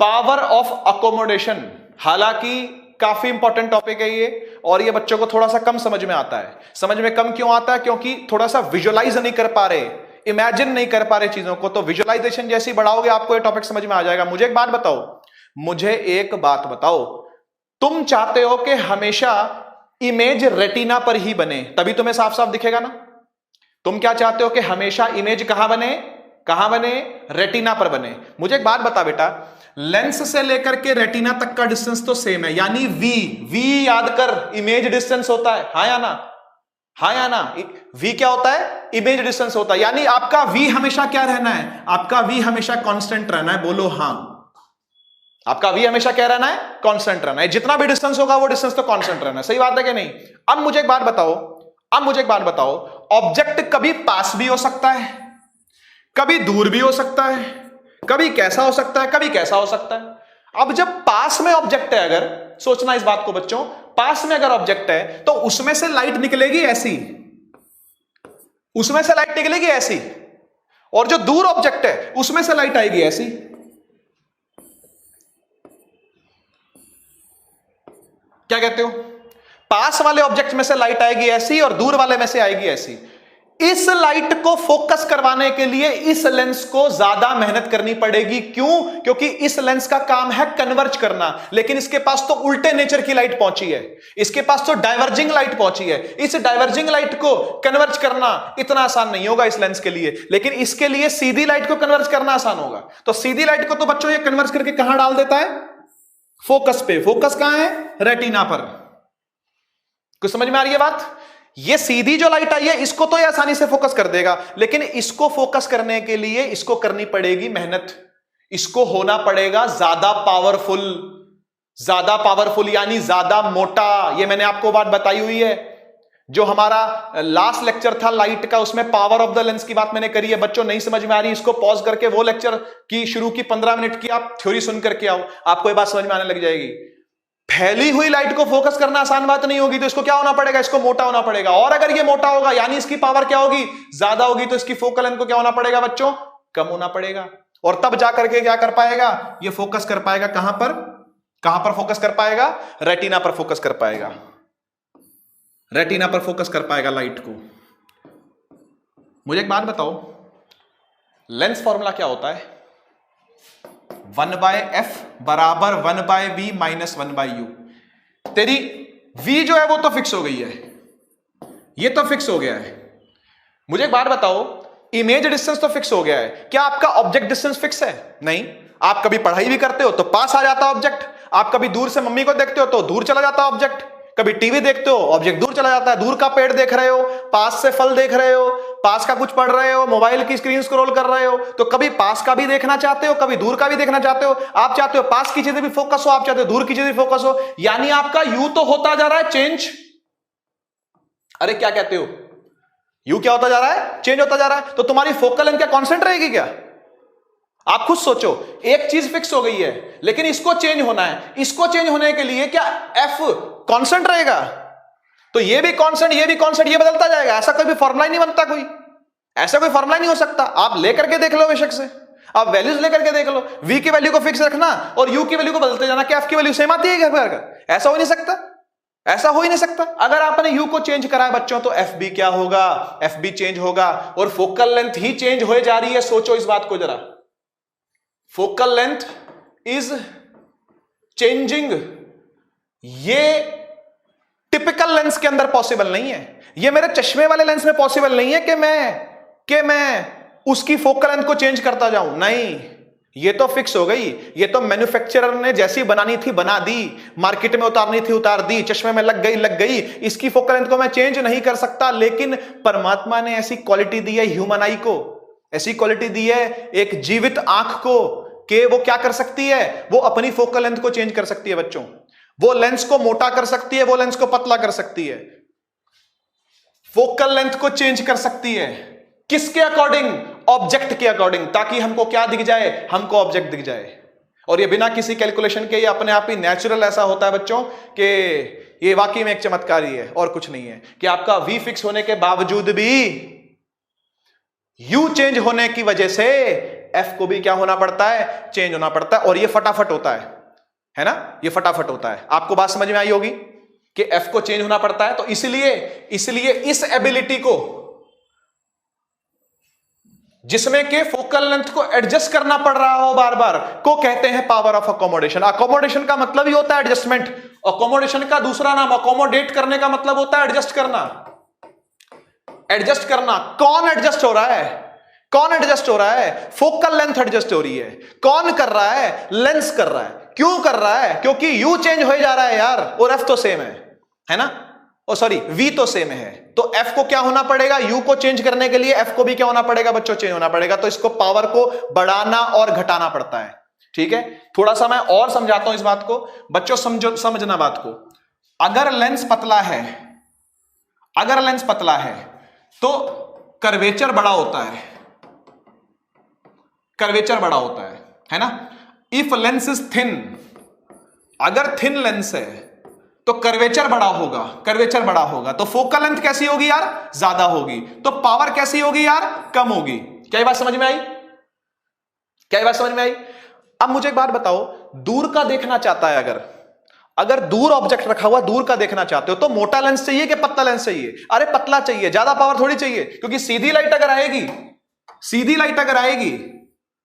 पावर ऑफ अकोमोडेशन हालांकि काफी इंपॉर्टेंट टॉपिक है ये, और ये बच्चों को थोड़ा सा कम समझ में आता है। समझ में कम क्यों आता है? क्योंकि थोड़ा सा विजुअलाइज नहीं कर पा रहे, इमेजिन नहीं कर पा रहे चीजों को। तो विजुअलाइजेशन जैसी बढ़ाओगे आपको ये टॉपिक समझ में आ जाएगा। मुझे एक बात बताओ, तुम चाहते हो कि हमेशा इमेज रेटिना पर ही बने, तभी तुम्हें साफ साफ दिखेगा ना। तुम क्या चाहते हो कि हमेशा इमेज कहां बने? रेटिना पर बने। मुझे एक बात बता बेटा, लेंस से लेकर के रेटिना तक का डिस्टेंस तो सेम है, यानी वी याद कर, इमेज डिस्टेंस होता है, हाँ या ना? वी क्या होता है? इमेज डिस्टेंस होता है, यानी आपका वी हमेशा क्या रहना है? आपका वी हमेशा कांस्टेंट रहना है। बोलो हाँ, आपका वी हमेशा क्या रहना है? कांस्टेंट रहना है। जितना भी डिस्टेंस होगा वो डिस्टेंस तो कांस्टेंट रहना है। सही बात है कि नहीं? अब मुझे एक बात बताओ, ऑब्जेक्ट कभी पास भी हो सकता है, कभी दूर भी हो सकता है, कभी कैसा हो सकता है, अब जब पास में ऑब्जेक्ट है, अगर सोचना इस बात को बच्चों, पास में अगर ऑब्जेक्ट है तो उसमें से लाइट निकलेगी ऐसी, और जो दूर ऑब्जेक्ट है उसमें से लाइट आएगी ऐसी। क्या कहते हो? पास वाले ऑब्जेक्ट में से लाइट आएगी ऐसी और दूर वाले में से आएगी ऐसी। इस लाइट को फोकस करवाने के लिए इस लेंस को ज्यादा मेहनत करनी पड़ेगी। क्यों? क्योंकि इस लेंस का काम है कन्वर्ज करना, लेकिन इसके पास तो उल्टे नेचर की लाइट पहुंची है, इसके पास तो डाइवर्जिंग लाइट पहुंची है। इस डाइवर्जिंग लाइट को कन्वर्ज करना इतना आसान नहीं होगा इस लेंस के लिए, लेकिन इसके लिए सीधी लाइट को कन्वर्ज करना आसान होगा। तो सीधी लाइट को तो बच्चों ये कन्वर्ज करके कहां डाल देता है? फोकस पे। फोकस कहां है? रेटिना पर। कुछ समझ में आ रही है बात? ये सीधी जो लाइट आई है इसको तो ये आसानी से फोकस कर देगा, लेकिन इसको फोकस करने के लिए इसको करनी पड़ेगी मेहनत, इसको होना पड़ेगा ज्यादा पावरफुल यानी ज्यादा मोटा। ये मैंने आपको बात बताई हुई है, जो हमारा लास्ट लेक्चर था लाइट का, उसमें पावर ऑफ द लेंस की बात मैंने करी है। बच्चों नहीं समझ में आ रही, इसको पॉज करके वो लेक्चर की शुरू की 15 मिनट की आप थ्योरी सुन करके आओ, आपको ये बात समझ में आने लग जाएगी। फैली हुई लाइट को फोकस करना आसान बात नहीं होगी, तो इसको क्या होना पड़ेगा? इसको मोटा होना पड़ेगा, और अगर ये मोटा होगा यानी इसकी पावर क्या होगी? ज्यादा होगी, तो इसकी फोकल लेंथ को क्या होना पड़ेगा बच्चों? कम होना पड़ेगा। और तब जाकर के क्या कर पाएगा? ये फोकस कर पाएगा कहां पर फोकस कर पाएगा? रेटिना पर फोकस कर पाएगा, रेटिना पर फोकस कर पाएगा लाइट को। मुझे एक बात बताओ, लेंस फॉर्मूला क्या होता है? 1/f बराबर 1/v माइनस 1/u। तेरी v जो है वो तो फिक्स हो गई है, ये तो फिक्स हो गया है। मुझे एक बात बताओ, इमेज डिस्टेंस तो फिक्स हो गया है, क्या आपका ऑब्जेक्ट डिस्टेंस फिक्स है? नहीं। आप कभी पढ़ाई भी करते हो तो पास आ जाता ऑब्जेक्ट, आप कभी दूर से मम्मी को देखते हो तो दूर चला जाता ऑब्जेक्ट, कभी टीवी देखते हो ऑब्जेक्ट दूर चला जाता है। दूर का पेड़ देख रहे हो, पास से फल देख रहे हो, पास का कुछ पढ़ रहे हो, मोबाइल की स्क्रीन स्क्रॉल कर रहे हो, तो कभी पास का भी देखना चाहते हो, कभी दूर का भी देखना चाहते हो। आप चाहते हो पास की चीजें भी फोकस हो, आप चाहते हो दूर की चीजें भी फोकस हो, यानी आपका यू तो होता जा रहा है चेंज। अरे क्या कहते हो? यू क्या होता जा रहा है? चेंज होता जा रहा है। तो तुम्हारी फोकल लेंथ क्या कांस्टेंट रहेगी क्या? आप खुद सोचो, एक चीज फिक्स हो गई है लेकिन इसको चेंज होना है, इसको चेंज होने के लिए क्या एफ कांस्टेंट रहेगा? तो ये भी कांस्टेंट, ये भी कांस्टेंट, ये बदलता जाएगा। ऐसा कोई भी फॉर्मूला ही नहीं बनता, ऐसा कोई फॉर्मूला नहीं हो सकता। आप लेकर के देख लो बेशक से, आप वैल्यूज लेकर के देख लो, v की वैल्यू को फिक्स रखना और u की वैल्यू को बदलते जाना, क्या f की वैल्यू सेम आती है क्या? ऐसा हो नहीं सकता, ऐसा हो ही नहीं सकता। अगर आपने u को चेंज करा है बच्चों, तो fb क्या होगा? fb चेंज होगा और फोकल लेंथ ही चेंज हो जा रही है। सोचो इस बात को जरा, फोकल लेंथ इज चेंजिंग। ये टिपिकल लेंस के अंदर पॉसिबल नहीं है, ये मेरे चश्मे वाले लेंस में पॉसिबल नहीं है कि मैं उसकी फोकल लेंथ को चेंज करता जाऊं। नहीं, ये तो फिक्स हो गई, ये तो मैन्युफैक्चरर ने जैसी बनानी थी बना दी, मार्केट में उतारनी थी उतार दी, चश्मे में लग गई। इसकी फोकल लेंथ को मैं चेंज नहीं कर सकता, लेकिन परमात्मा ने ऐसी क्वालिटी दी है ह्यूमन आई को, ऐसी क्वालिटी दी है एक जीवित आंख को कि वो क्या कर सकती है, वो अपनी फोकल लेंथ को चेंज कर सकती है बच्चों। वो लेंस को मोटा कर सकती है, वो लेंस को पतला कर सकती है, फोकल लेंथ को चेंज कर सकती है। किसके अकॉर्डिंग? ऑब्जेक्ट के अकॉर्डिंग, ताकि हमको क्या दिख जाए? हमको ऑब्जेक्ट दिख जाए। और ये बिना किसी कैलकुलेशन के, ये अपने आप ही नेचुरल ऐसा होता है बच्चों कि ये वाकई में एक चमत्कार ही है और कुछ नहीं है, कि आपका वी फिक्स होने के बावजूद भी यू चेंज होने की वजह से एफ को भी क्या होना पड़ता है? चेंज होना पड़ता है। और ये फटाफट होता है ना, ये फटाफट होता है। आपको बात समझ में आई होगी कि एफ को चेंज होना पड़ता है। तो इसलिए इस एबिलिटी को, जिसमें के फोकल लेंथ को एडजस्ट करना पड़ रहा हो बार बार, को कहते हैं पावर ऑफ अकोमोडेशन। अकोमोडेशन का मतलब ही होता है एडजस्टमेंट। अकोमोडेशन का दूसरा नाम, अकोमोडेट करने का मतलब होता है एडजस्ट करना। एडजस्ट करना, कौन एडजस्ट हो रहा है? कौन एडजस्ट हो रहा है? फोकल लेंथ एडजस्ट हो रही है। कौन कर रहा है? लेंस कर रहा है। क्यों कर रहा है? क्योंकि यू चेंज हो जा रहा है यार, और एफ तो सेम है ना, ओ सॉरी वी तो सेम है। तो एफ को क्या होना पड़ेगा? यू को चेंज करने के लिए एफ को भी क्या होना पड़ेगा बच्चों? चेंज होना पड़ेगा। तो इसको पावर को बढ़ाना और घटाना पड़ता है। ठीक है, थोड़ा सा मैं और समझाता हूं इस बात को बच्चों, समझना बात को। अगर लेंस पतला है तो कर्वेचर बड़ा होता है, कर्वेचर बड़ा होता है ना। इफ लेंस इज थिन, अगर थिन लेंस है तो कर्वेचर बड़ा होगा, तो फोकल लेंथ कैसी होगी यार? ज्यादा होगी। तो पावर कैसी होगी यार? कम होगी। क्या ये बात समझ में आई? अब मुझे एक बात बताओ, दूर का देखना चाहता है, अगर दूर ऑब्जेक्ट रखा हुआ, दूर का देखना चाहते हो, तो मोटा लेंस चाहिए कि पतला लेंस चाहिए? अरे पतला चाहिए, ज्यादा पावर थोड़ी चाहिए, क्योंकि सीधी लाइट अगर आएगी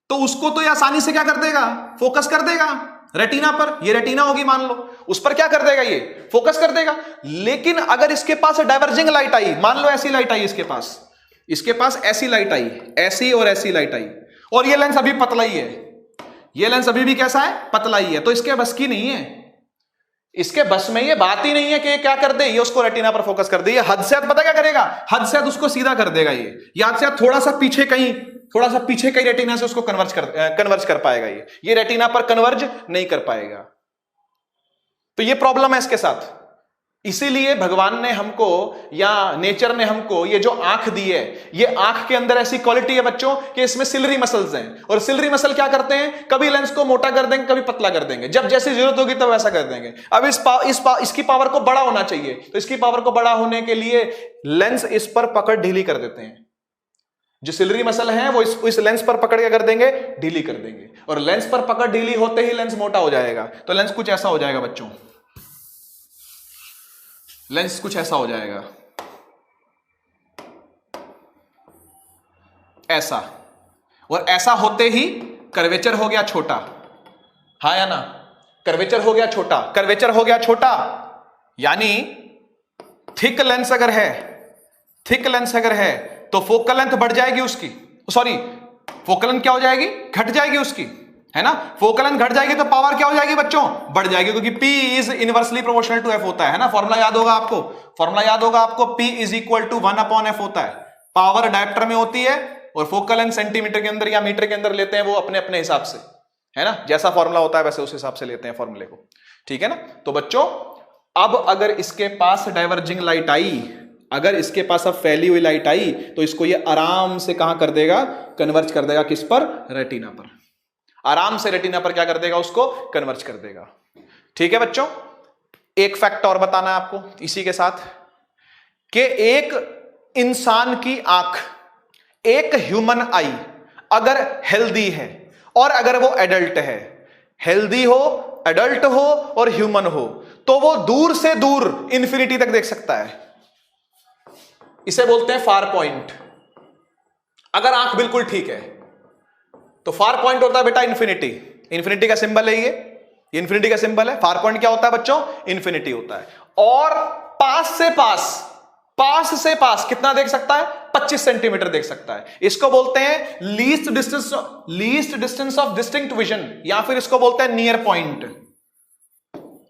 तो उसको तो ये आसानी से क्या कर देगा? फोकस कर देगा रेटिना पर। ये रेटिना होगी मान लो, उस पर क्या कर देगा? ये फोकस कर देगा। लेकिन अगर इसके पास डाइवर्जिंग लाइट आई, मान लो ऐसी लाइट आई इसके पास ऐसी लाइट आई, ऐसी और ऐसी लाइट आई, और ये लेंस अभी पतला ही है, ये लेंस अभी भी कैसा है? पतला ही है। तो इसके बस की नहीं है, इसके बस में ये बात ही नहीं है कि ये क्या कर दे, ये उसको रेटिना पर फोकस कर दे। ये हद से हद पता क्या करेगा? हद से हद उसको सीधा कर देगा। ये याद से थोड़ा सा पीछे कहीं रेटिना से उसको कन्वर्ज कर पाएगा। ये रेटिना पर कन्वर्ज नहीं कर पाएगा। तो ये प्रॉब्लम है इसके साथ। इसीलिए भगवान ने हमको या नेचर ने हमको ये जो आंख दी है, ये आंख के अंदर ऐसी क्वालिटी है बच्चों कि इसमें सिलरी मसल्स हैं, और सिलरी मसल क्या करते हैं? कभी लेंस को मोटा कर देंगे, कभी पतला कर देंगे, जब जैसी जरूरत होगी तब वैसा कर देंगे। अब इसकी पावर को बड़ा होना चाहिए, तो इसकी पावर को बड़ा होने के लिए लेंस इस पर पकड़ ढीली कर देते हैं। जो सिलरी मसल है वो इस लेंस पर पकड़ के कर देंगे, ढीली कर देंगे, और लेंस पर पकड़ ढीली होते ही लेंस मोटा हो जाएगा। तो लेंस कुछ ऐसा हो जाएगा बच्चों, लेंस कुछ ऐसा हो जाएगा, ऐसा, और ऐसा होते ही कर्वेचर हो गया छोटा। हाँ या ना? कर्वेचर हो गया छोटा, यानी थिक लेंस अगर है तो फोकल लेंथ बढ़ जाएगी उसकी, सॉरी फोकल लेंथ क्या हो जाएगी? घट जाएगी उसकी, है ना। फोकल लेंथ घट जाएगी तो पावर क्या हो जाएगी बच्चों? बढ़ जाएगी, क्योंकि P is inversely proportional to F होता है ना। फॉर्मूला याद होगा आपको, P is equal to 1/F होता है। पावर डायप्टर में होती है और फोकल लेंथ सेंटीमीटर के अंदर या मीटर के अंदर लेते हैं, वो अपने अपने हिसाब से, है ना। जैसा फॉर्मूला होता है वैसे उस हिसाब से लेते हैं फॉर्मूले को, ठीक है ना। तो बच्चों अब अगर इसके पास डाइवर्जिंग लाइट आई, अगर इसके पास अब फैली हुई लाइट आई, तो इसको ये आराम से कहां कर देगा? कन्वर्ज कर देगा। किस पर? रेटिना पर। आराम से रेटिना पर क्या कर देगा? उसको कन्वर्ज कर देगा। ठीक है बच्चों, एक फैक्ट और बताना है आपको इसी के साथ, कि एक इंसान की आंख, एक ह्यूमन आई अगर हेल्दी है और अगर वो एडल्ट है, हेल्दी हो, एडल्ट हो और ह्यूमन हो, तो वो दूर से दूर इंफिनिटी तक देख सकता है। इसे बोलते हैं फार पॉइंट। अगर आंख बिल्कुल ठीक है तो फार पॉइंट होता है बेटा इंफिनिटी। इंफिनिटी का सिंबल है ये इंफिनिटी का सिंबल है। फार पॉइंट क्या होता है बच्चों? इंफिनिटी होता है। और पास से पास कितना देख सकता है? 25 सेंटीमीटर देख सकता है। इसको बोलते हैं least distance of distinct vision, या फिर इसको बोलते हैं नियर पॉइंट।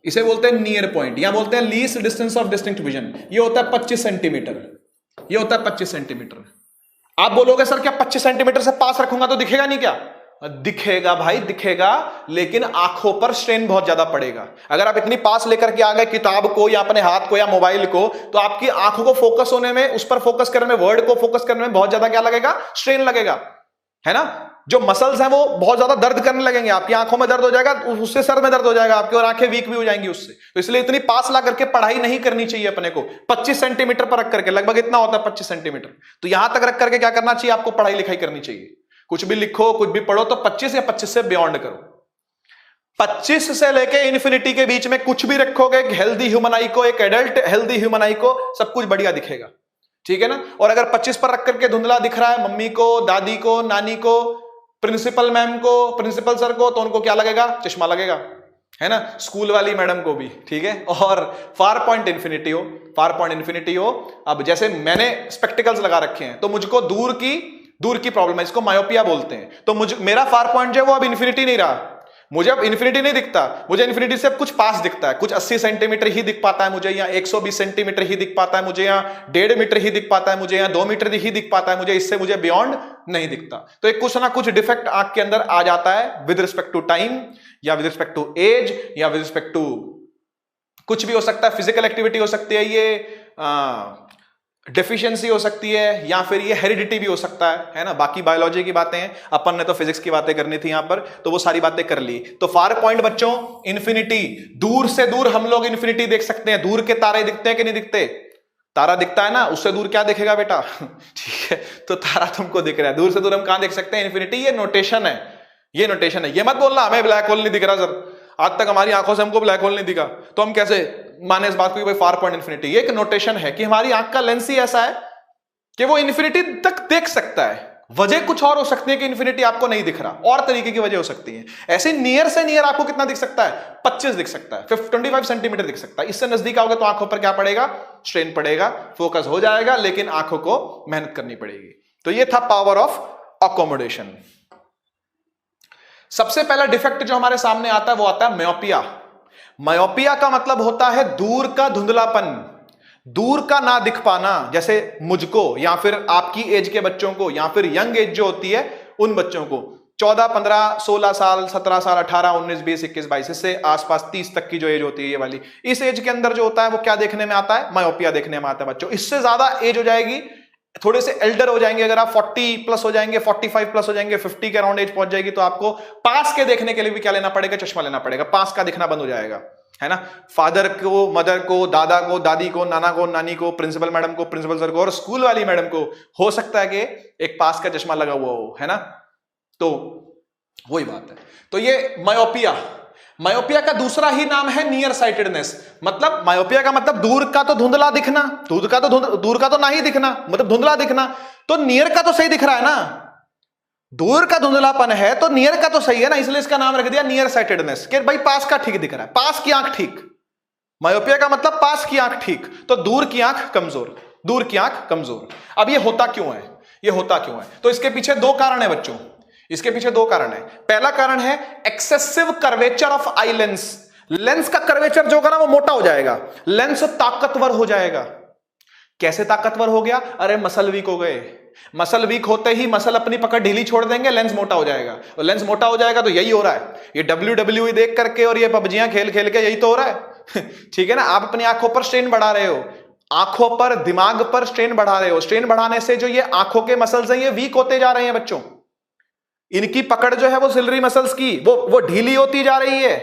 इसे बोलते हैं नियर पॉइंट या बोलते हैं least distance of distinct vision. ये होता है 25 सेंटीमीटर। ये होता है 25 सेंटीमीटर। आप बोलोगे सर क्या 25 सेंटीमीटर से पास रखूंगा तो दिखेगा नहीं क्या? दिखेगा भाई, दिखेगा, लेकिन आंखों पर स्ट्रेन बहुत ज्यादा पड़ेगा। अगर आप इतनी पास लेकर के आ गए किताब को या अपने हाथ को या मोबाइल को, तो आपकी आंखों को फोकस होने में, उस पर फोकस करने में, वर्ड को फोकस करने में बहुत ज्यादा क्या लगेगा? स्ट्रेन लगेगा, है ना। जो मसल्स हैं वो बहुत ज्यादा दर्द करने लगेंगे। आपकी आंखों में दर्द हो जाएगा, उससे सर में दर्द हो जाएगा आपके, और आंखें वीक भी हो जाएंगी उससे। तो इसलिए इतनी पास ला करके पढ़ाई नहीं करनी चाहिए अपने को। 25 सेंटीमीटर पर रख करके, लगभग इतना होता है 25 सेंटीमीटर, तो यहां तक रख करके क्या करना चाहिए आपको? पढ़ाई लिखाई करनी चाहिए। कुछ भी लिखो, कुछ भी पढ़ो, तो 25 या 25 से बियॉन्ड करो। 25 से लेके इन्फिनिटी के बीच में कुछ भी रखोगे, एक हेल्दी ह्यूमन आई को, एक एडल्ट हेल्दी ह्यूमन आई को, सब कुछ बढ़िया दिखेगा, ठीक है ना। और अगर 25 पर रख करके धुंधला दिख रहा है मम्मी को, दादी को, नानी को, प्रिंसिपल मैम को, प्रिंसिपल सर को, तो उनको क्या लगेगा? चश्मा लगेगा, है ना। स्कूल वाली मैडम को भी, ठीक है। और फार पॉइंट इन्फिनिटी हो, फार पॉइंट इन्फिनिटी हो। अब जैसे मैंने स्पेक्टिकल्स लगा रखे हैं, तो मुझको दूर की प्रॉब्लम है, इसको मायोपिया बोलते हैं। तो मेरा फार पॉइंट जो है वो अब इन्फिनिटी नहीं रहा। मुझे अब इन्फिनिटी नहीं दिखता, मुझे इन्फिनिटी से अब कुछ पास दिखता है। कुछ 80 सेंटीमीटर ही दिख पाता है मुझे, या 120 सेंटीमीटर ही दिख पाता है मुझे, या 1.5 मीटर ही दिख पाता है मुझे, या 2 मीटर ही दिख पाता है मुझे। इससे मुझे बियॉन्ड नहीं दिखता। तो एक कुछ ना कुछ डिफेक्ट आंख के अंदर आ जाता है विद रिस्पेक्ट टू टाइम, या विद रिस्पेक्ट टू एज, या विद रिस्पेक्ट टू कुछ भी हो सकता है। फिजिकल एक्टिविटी हो सकती है, ये डेफिशिएंसी हो सकती है, या फिर ये हेरिडिटी भी हो सकता है ना। बाकी बायोलॉजी की बातें हैं, अपन ने तो फिजिक्स की बातें करनी थी यहां पर, तो वो सारी बातें कर ली। तो फार पॉइंट बच्चों इन्फिनिटी, दूर से दूर हम लोग इन्फिनिटी देख सकते हैं। दूर के तारे दिखते हैं कि नहीं दिखते? तारा दिखता है ना, उससे दूर क्या दिखेगा बेटा? ठीक है, तो तारा तुमको दिख रहा है, दूर से दूर हम कहां देख सकते हैं? इन्फिनिटी। ये नोटेशन है, ये नोटेशन है। ये मत बोलना हमें ब्लैक होल नहीं दिख रहा सर, आज तक हमारी आंखों से हमको ब्लैक होल नहीं दिखा, तो हम कैसे माने इस बात को कि भाई फार पॉइंट इन्फिनिटी? ये एक नोटेशन है कि हमारी आंख का लेंस ही ऐसा है कि वो इन्फिनिटी तक देख सकता है। वजह कुछ और हो सकती है कि इन्फिनिटी आपको नहीं दिख रहा, और तरीके की वजह हो सकती है। ऐसे नियर से नियर आपको कितना दिख सकता है? 25 दिख सकता है, 25 सेंटीमीटर दिख सकता है। इससे नजदीक आओगे तो आंखों पर क्या पड़ेगा? स्ट्रेन पड़ेगा, फोकस हो जाएगा, लेकिन आंखों को मेहनत करनी पड़ेगी। तो ये था पावर ऑफ अकोमोडेशन। सबसे पहला डिफेक्ट जो हमारे सामने आता है वो आता है मायोपिया। मायोपिया का मतलब होता है दूर का धुंधलापन, दूर का ना दिख पाना। जैसे मुझको, या फिर आपकी एज के बच्चों को, या फिर यंग एज जो होती है उन बच्चों को, 14, 15, 16 साल, 17 साल, 18, 19, 20, 21, 22, इससे आसपास 30 तक की जो एज होती है ये वाली, इस एज के अंदर जो होता है वो क्या देखने में आता है? मायोपिया देखने में आता है बच्चों। इससे ज्यादा एज हो जाएगी, थोड़े से एल्डर हो जाएंगे, अगर आप 40 प्लस हो जाएंगे, 45 प्लस हो जाएंगे, 50 के अराउंड एज पहुंच जाएगी, तो आपको पास के देखने के लिए भी क्या लेना पड़ेगा? चश्मा लेना पड़ेगा। पास का दिखना बंद हो जाएगा, है ना। फादर को, मदर को, दादा को, दादी को, नाना को, नानी को, प्रिंसिपल मैडम को, प्रिंसिपल सर को, और स्कूल वाली मैडम को हो सकता है कि एक पास का चश्मा लगा हुआ हो, है ना। तो वही बात है। तो ये मायोपिया, मायोपिया का दूसरा ही नाम है नियर साइटेडनेस। मतलब मायोपिया का मतलब दूर का तो धुंधला दिखना, दूर का तो नहीं दिखना, मतलब धुंधला दिखना। तो नियर का तो सही दिख रहा है ना, दूर का धुंधलापन है तो नियर का तो सही है ना, इसलिए इसका नाम रख दिया नियर साइटेडनेस, कि भाई पास का ठीक दिख रहा है, पास की आंख ठीक। मायोपिया का मतलब पास की आंख ठीक, तो दूर की आंख कमजोर, दूर की आंख कमजोर। अब ये होता क्यों है? ये होता क्यों है? तो इसके पीछे दो कारण है बच्चों, इसके पीछे दो कारण है। पहला कारण है excessive curvature of eye lens. Lens का कर्वेचर जो होगा ना वो मोटा हो जाएगा, लेंस ताकतवर हो जाएगा। कैसे ताकतवर हो गया? अरे मसल वीक हो गए, मसल वीक होते ही मसल अपनी पकड़ ढीली छोड़ देंगे, लेंस मोटा हो जाएगा। और लेंस मोटा हो जाएगा तो यही हो रहा है, ये WWE देख करके और ये पबजियां खेल खेल के यही तो हो रहा है। ठीक है ना, आप अपनी आंखों पर स्ट्रेन बढ़ा रहे हो, आंखों पर, दिमाग पर स्ट्रेन बढ़ा रहे हो। स्ट्रेन बढ़ाने से जो ये आंखों के मसल्स हैं ये वीक होते जा रहे हैं बच्चों। इनकी पकड़ जो है वो सिलरी मसल्स की वो ढीली होती जा रही है,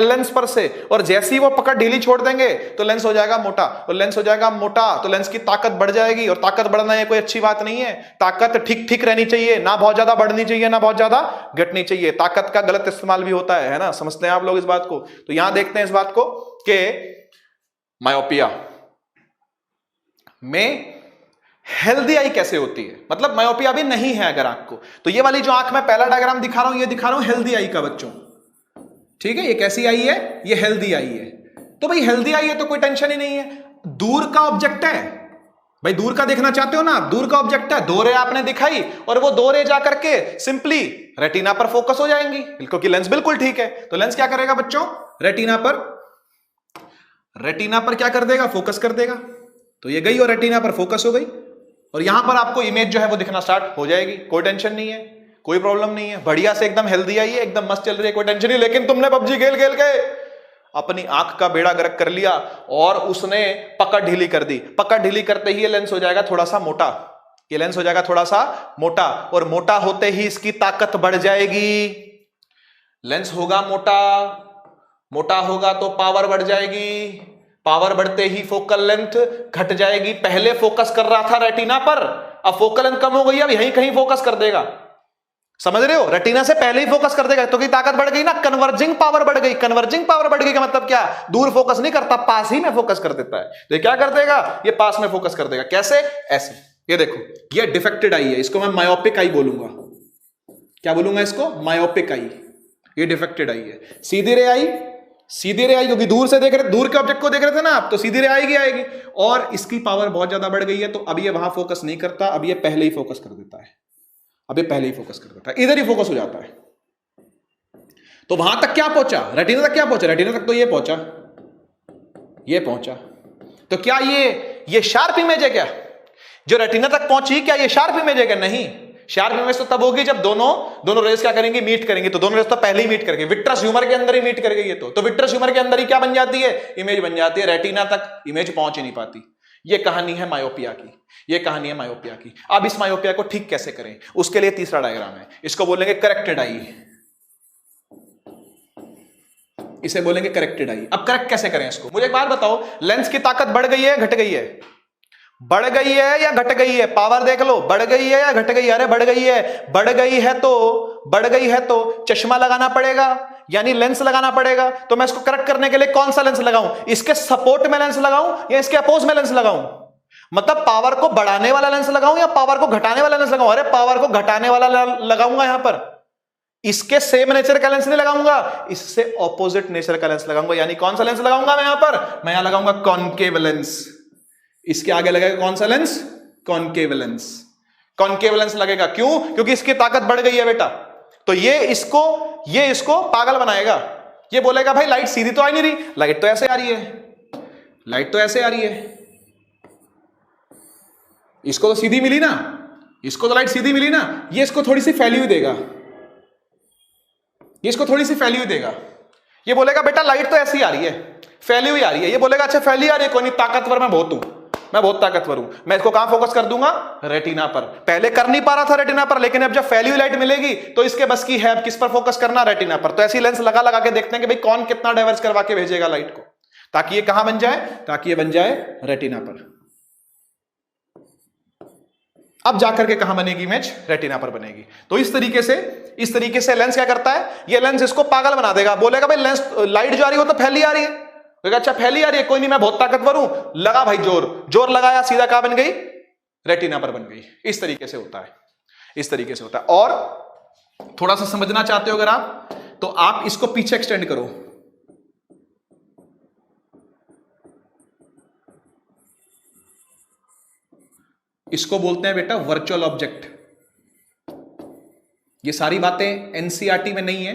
लेंस पर से, और जैसे ही वो पकड़ ढीली छोड़ देंगे तो लेंस हो जाएगा मोटा, और लेंस हो जाएगा मोटा तो लेंस की ताकत बढ़ जाएगी, और ताकत बढ़ना ये कोई अच्छी बात नहीं है। ताकत ठीक ठीक रहनी चाहिए, ना बहुत ज्यादा बढ़नी चाहिए ना बहुत ज्यादा घटनी चाहिए। ताकत का गलत इस्तेमाल भी होता है ना, समझते हैं आप लोग इस बात को। तो यहां देखते हैं इस बात को कि मायोपिया में हेल्दी आई कैसे होती है, मतलब मायोपिया भी नहीं है अगर आंख को, तो ये वाली जो आंख में पहला डायग्राम दिखा रहा हूं, ये दिखा रहा हूं हेल्दी आई का बच्चों, ठीक है। ये कैसी आई है, ये हेल्दी आई है। तो भाई हेल्दी आई है तो कोई टेंशन ही नहीं है, दूर का ऑब्जेक्ट है भाई, दूर का देखना चाहते हो ना आप, दूर का ऑब्जेक्ट है, दो रे आपने दिखाई और वो दो रे जाकर के सिंपली रेटिना पर फोकस हो जाएंगी, क्योंकि लेंस बिल्कुल ठीक है। तो लेंस क्या करेगा बच्चों, रेटिना पर क्या कर देगा, फोकस कर देगा। तो ये गई और रेटिना पर फोकस हो गई, और यहां पर आपको इमेज जो है वो दिखना स्टार्ट हो जाएगी। कोई टेंशन नहीं है, कोई प्रॉब्लम नहीं है, बढ़िया से एकदम हेल्दी आई है, एकदम मस्त चल रही है, कोई टेंशन नहीं। लेकिन तुमने पबजी खेल खेल के अपनी आंख का बेड़ा गर्क कर लिया और उसने पकड़ ढीली कर दी। पकड़ ढीली करते ही ये लेंस हो जाएगा थोड़ा सा मोटा, ये लेंस हो जाएगा थोड़ा सा मोटा, और मोटा होते ही इसकी ताकत बढ़ जाएगी। लेंस होगा मोटा, मोटा होगा तो पावर बढ़ जाएगी, पावर बढ़ते ही फोकल लेंथ घट जाएगी। पहले फोकस कर रहा था रेटिना पर, अब फोकल लेंथ कम हो गई, अब यहीं कहीं फोकस कर देगा, समझ रहे हो, रेटिना से पहले ही फोकस कर देगा, तो की ताकत बढ़ गई ना, कन्वर्जिंग पावर बढ़ गई। कन्वर्जिंग पावर बढ़ गई का मतलब क्या, दूर फोकस नहीं करता, पास ही में फोकस कर देता है। तो ये क्या कर देगा, ये पास में फोकस कर देगा। कैसे, ऐसे, ये देखो, ये डिफेक्टेड आई है, इसको मैं मायोपिक आई बोलूंगा। क्या बोलूंगा इसको, मायोपिक आई। ये डिफेक्टेड आई है। सीधी रे आई, सीधी रे आई, क्योंकि दूर से देख रहे, दूर के ऑब्जेक्ट को देख रहे थे ना आप, तो सीधी रे आएगी आएगी, और इसकी पावर बहुत ज्यादा बढ़ गई है, तो अब ये वहां फोकस नहीं करता, अब ये पहले ही फोकस कर देता है, अब ये पहले ही फोकस कर देता है, इधर ही फोकस हो जाता है। तो वहां तक क्या पहुंचा, रेटिना तक क्या पहुंचा, रेटिना तक तो ये पहुंचा, ये पहुंचा। तो क्या ये शार्प इमेज है क्या, जो रेटिना तक पहुंची, क्या ये शार्प इमेज है क्या, नहीं। शार्प इमेज तो तब होगी जब दोनों रेस क्या करेंगे, मीट करेंगे। तो दोनों रेस तो पहले ही मीट करेंगे, विट्रस ह्यूमर के अंदर ही मीट करेंगे ये तो विट्रस ह्यूमर के अंदर ही क्या बन जाती है, इमेज बन जाती है। रेटिना तक इमेज पहुंच ही नहीं पाती। ये कहानी है मायोपिया की, ये कहानी है मायोपिया की। अब इस मायोपिया को ठीक कैसे करें, उसके लिए तीसरा डायग्राम है, इसको बोलेंगे करेक्टेड आई, इसे बोलेंगे करेक्टेड आई। अब करेक्ट कैसे करें इसको, मुझे एक बात बताओ, लेंस की ताकत बढ़ गई है घट गई है, बढ़ गई है या घट गई है, पावर देख लो, बढ़ गई है या घट गई है, अरे बढ़ गई है, बढ़ गई है तो चश्मा लगाना पड़ेगा, यानी लेंस लगाना पड़ेगा। तो मैं इसको करेक्ट करने के लिए कौन सा लेंस लगाऊं, इसके सपोर्ट में लेंस लगाऊं या इसके अपोज में लेंस लगाऊं, मतलब पावर को बढ़ाने वाला लेंस लगाऊं या पावर को घटाने वाला लेंस लगाऊं। अरे पावर को घटाने वाला लगाऊंगा यहां पर, इसके सेम नेचर का लेंस नहीं लगाऊंगा, इससे ऑपोजिट नेचर का लेंस लगाऊंगा। यानी कौन सा लेंस लगाऊंगा मैं यहां पर, मैं यहां लगाऊंगा कॉनकेव लेंस। इसके आगे लगेगा कौन सा lens, concave lens. Concave lens लगेगा, क्यों, क्योंकि इसकी ताकत बढ़ गई है बेटा। तो ये इसको पागल बनाएगा, ये बोलेगा भाई लाइट सीधी तो आ नहीं रही, लाइट तो ऐसे आ रही है, लाइट तो ऐसे आ रही है, इसको तो सीधी मिली ना, इसको तो लाइट सीधी मिली ना, ये इसको थोड़ी सी फैली हुई देगा, ये इसको थोड़ी सी फैली हुई देगा। ये बोलेगा बेटा लाइट तो ऐसी आ रही है, फैली हुई आ रही है। ये बोलेगा अच्छा फैली आ रही है, कोई नहीं, ताकतवर मैं बहुत हूं, मैं बहुत ताकतवर हूं, मैं इसको कहां फोकस कर दूंगा, रेटिना पर। पहले कर नहीं पा रहा था रेटिना पर, लेकिन अब जब फैली हुई लाइट मिलेगी तो इसके बस की है अब किस पर फोकस करना, रेटिना पर। तो ऐसी लेंस लगा लगा के देखते हैं कि भाई कौन कितना डाइवर्स करवा के भेजेगा लाइट को, ताकि ये कहां बन जाए, ताकि ये बन जाए रेटिना पर। अब जाकर के कहां बनेगी इमेज, रेटिना पर बनेगी। तो इस तरीके से लेंस क्या करता है, ये लेंस इसको पागल बना देगा, बोलेगा भाई लेंस लाइट जो आ रही है वो तो फैली आ रही है, अच्छा फैली आ रही है, कोई नहीं मैं बहुत ताकतवर हूं, लगा भाई जोर लगाया, सीधा कहां बन गई, रेटिना पर बन गई। इस तरीके से होता है, इस तरीके से होता है। और थोड़ा सा समझना चाहते हो अगर आप, तो आप इसको पीछे एक्सटेंड करो, इसको बोलते हैं बेटा वर्चुअल ऑब्जेक्ट। ये सारी बातें एनसीईआरटी में नहीं है,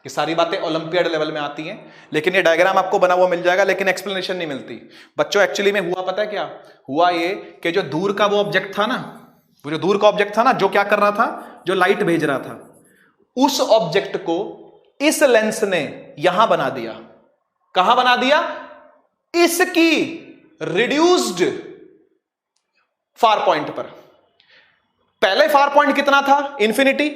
ये सारी बातें ओलंपियाड लेवल में आती हैं, लेकिन ये डायग्राम आपको बना हुआ मिल जाएगा, लेकिन एक्सप्लेनेशन नहीं मिलती बच्चों। एक्चुअली में हुआ पता है क्या हुआ, ये कि जो दूर का वो ऑब्जेक्ट था ना, वो जो दूर का ऑब्जेक्ट था ना, जो क्या कर रहा था, जो लाइट भेज रहा था, उस ऑब्जेक्ट को इस लेंस ने यहां बना दिया। कहां बना दिया, इसकी रिड्यूस्ड फार पॉइंट पर। पहले फार पॉइंट कितना था, इंफिनिटी,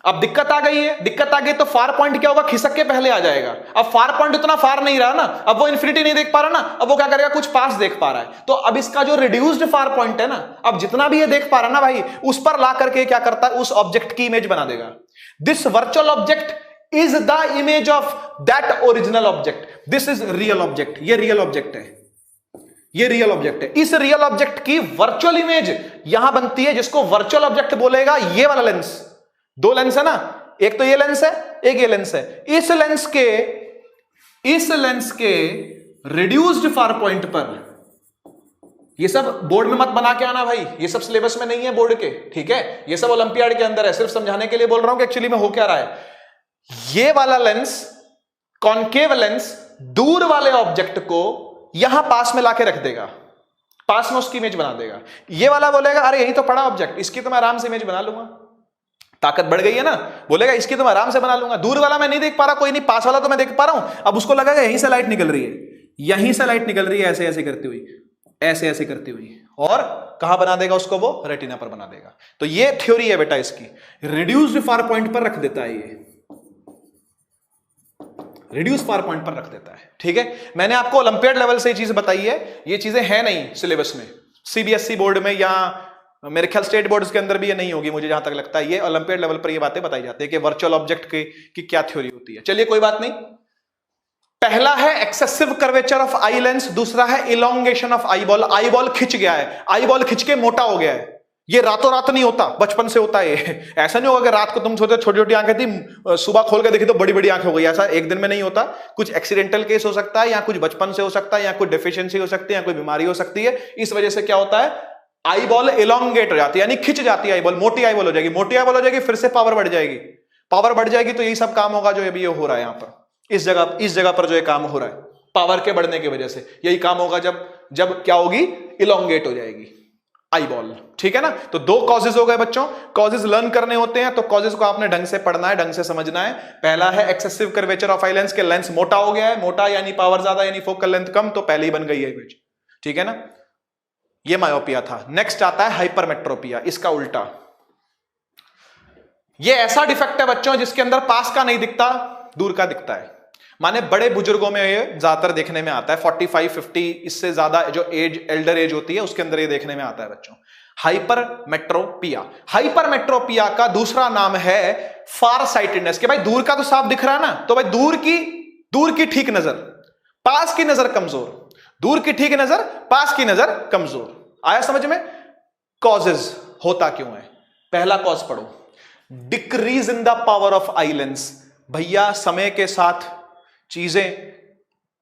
अब दिक्कत आ गई है, दिक्कत आ गई तो फार पॉइंट क्या होगा, खिसक के पहले आ जाएगा। अब फार पॉइंट उतना फार नहीं रहा ना, अब वो इन्फिनिटी नहीं देख पा रहा ना, अब वो क्या करेगा, कुछ पास देख पा रहा है। तो अब इसका जो रिड्यूस्ड फार पॉइंट है ना, अब जितना भी ये देख पा रहा है ना भाई, उस पर ला करके क्या करता है, उस ऑब्जेक्ट की इमेज बना देगा। This virtual object is the image of that original object. This is real object, ये रियल ऑब्जेक्ट है, ये रियल ऑब्जेक्ट है। इस रियल ऑब्जेक्ट की वर्चुअल इमेज यहां बनती है, जिसको वर्चुअल ऑब्जेक्ट बोलेगा ये वाला लेंस। दो लेंस है ना, एक तो ये लेंस है, एक ये लेंस है। इस लेंस के रिड्यूस्ड फार पॉइंट पर, ये सब बोर्ड में मत बना के आना भाई, ये सब सिलेबस में नहीं है बोर्ड के, ठीक है, ये सब ओलंपियाड के अंदर है, सिर्फ समझाने के लिए बोल रहा हूं कि एक्चुअली में हो क्या रहा है। ये वाला लेंस, कॉनकेव लेंस, दूर वाले ऑब्जेक्ट को यहां पास में लाके रख देगा, पास में उसकी इमेज बना देगा। ये वाला बोलेगा अरे यही तो पड़ा ऑब्जेक्ट, इसकी तो मैं आराम से इमेज बना लूंगा, ताकत बढ़ गई है ना, बोलेगा इसकी तो मैं आराम से बना लूंगा। दूर वाला मैं नहीं देख पा रहा, कोई नहीं, पास वाला तो मैं देख पा रहा हूं। अब उसको लगेगा यहीं से लाइट निकल रही है, यहीं से लाइट निकल रही है, ऐसे ऐसे करती हुई, ऐसे ऐसे करती हुई, और कहां बना देगा उसको, वो रेटिना पर बना देगा। तो ये थ्योरी है बेटा इसकी, रिड्यूस्ड फार पॉइंट पर रख देता है, ये रिड्यूस फार पॉइंट पर रख देता है, ठीक है। मैंने आपको ओलंपियाड लेवल से ये चीज बताई है, ये चीजें हैं नहीं सिलेबस में, सीबीएसई बोर्ड में या मेरे ख्याल स्टेट बोर्ड्स के अंदर भी ये नहीं होगी, मुझे जहां तक लगता है। ये ओलंपियाड लेवल पर ये बातें बताई जाती है कि वर्चुअल ऑब्जेक्ट की क्या थ्योरी होती है। चलिए कोई बात नहीं। पहला है excessive curvature of eye lens, दूसरा है elongation of eye ball. Eye ball खिंच गया है, आई बॉल खिंच के मोटा हो गया है। ये रातों रात नहीं होता, बचपन से होता है। ऐसा नहीं होगा कि रात को तुम सोचते छोटी छोटी आंखें थी, सुबह खोल के देखी तो बड़ी बड़ी आंखें हो गई, ऐसा एक दिन में नहीं होता। कुछ एक्सीडेंटल केस हो सकता है, या कुछ बचपन से हो सकता है, या कोई डेफिशिएंसी हो सकती है, या कोई बीमारी हो सकती है। इस वजह से क्या होता है, आई बॉल इलोंगेट हो जाती है, यानी खिंच जाती है आई बॉल, मोटी आई बॉल हो जाएगी। मोटी आई बॉल हो जाएगी, फिर से पावर बढ़ जाएगी, पावर बढ़ जाएगी तो यही सब काम होगा जो अभी ये हो रहा है यहाँ पर, इस जगह पर जो ये काम हो रहा है, पावर के बढ़ने की वजह से यही काम होगा जब क्या होगी, इलोंगेट हो जाएगी आई बॉल, ठीक है ना। तो दो कॉजेज हो गए बच्चों, कॉजेज लर्न करने होते हैं, तो कॉजेज को आपने ढंग से पढ़ना है, ढंग से समझना है। पहला है excessive curvature of eye lens, के लेंस मोटा हो गया है, मोटा यानी पावर ज्यादा यानी फोकल लेंथ कम, तो पहले ही बन गई है इमेज, ठीक है ना। ये मायोपिया था। नेक्स्ट आता है हाइपरमेट्रोपिया, इसका उल्टा। ये ऐसा डिफेक्ट है बच्चों जिसके अंदर पास का नहीं दिखता, दूर का दिखता है। माने बड़े बुजुर्गों में ये ज्यादातर देखने में आता है, 45-50 इससे ज्यादा जो एज, एल्डर एज होती है उसके अंदर ये देखने में आता है बच्चों, हाइपरमेट्रोपिया। हाइपरमेट्रोपिया का दूसरा नाम है फार साइटेडनेस, कि भाई दूर का तो साफ दिख रहा है ना, तो भाई दूर की ठीक नजर, पास की नजर कमजोर, दूर की ठीक नजर, पास की नजर कमजोर। आया समझ में। कॉजेज होता क्यों है, पहला कॉज पढ़ो, decrease in the power of eye lens. भैया समय के साथ चीजें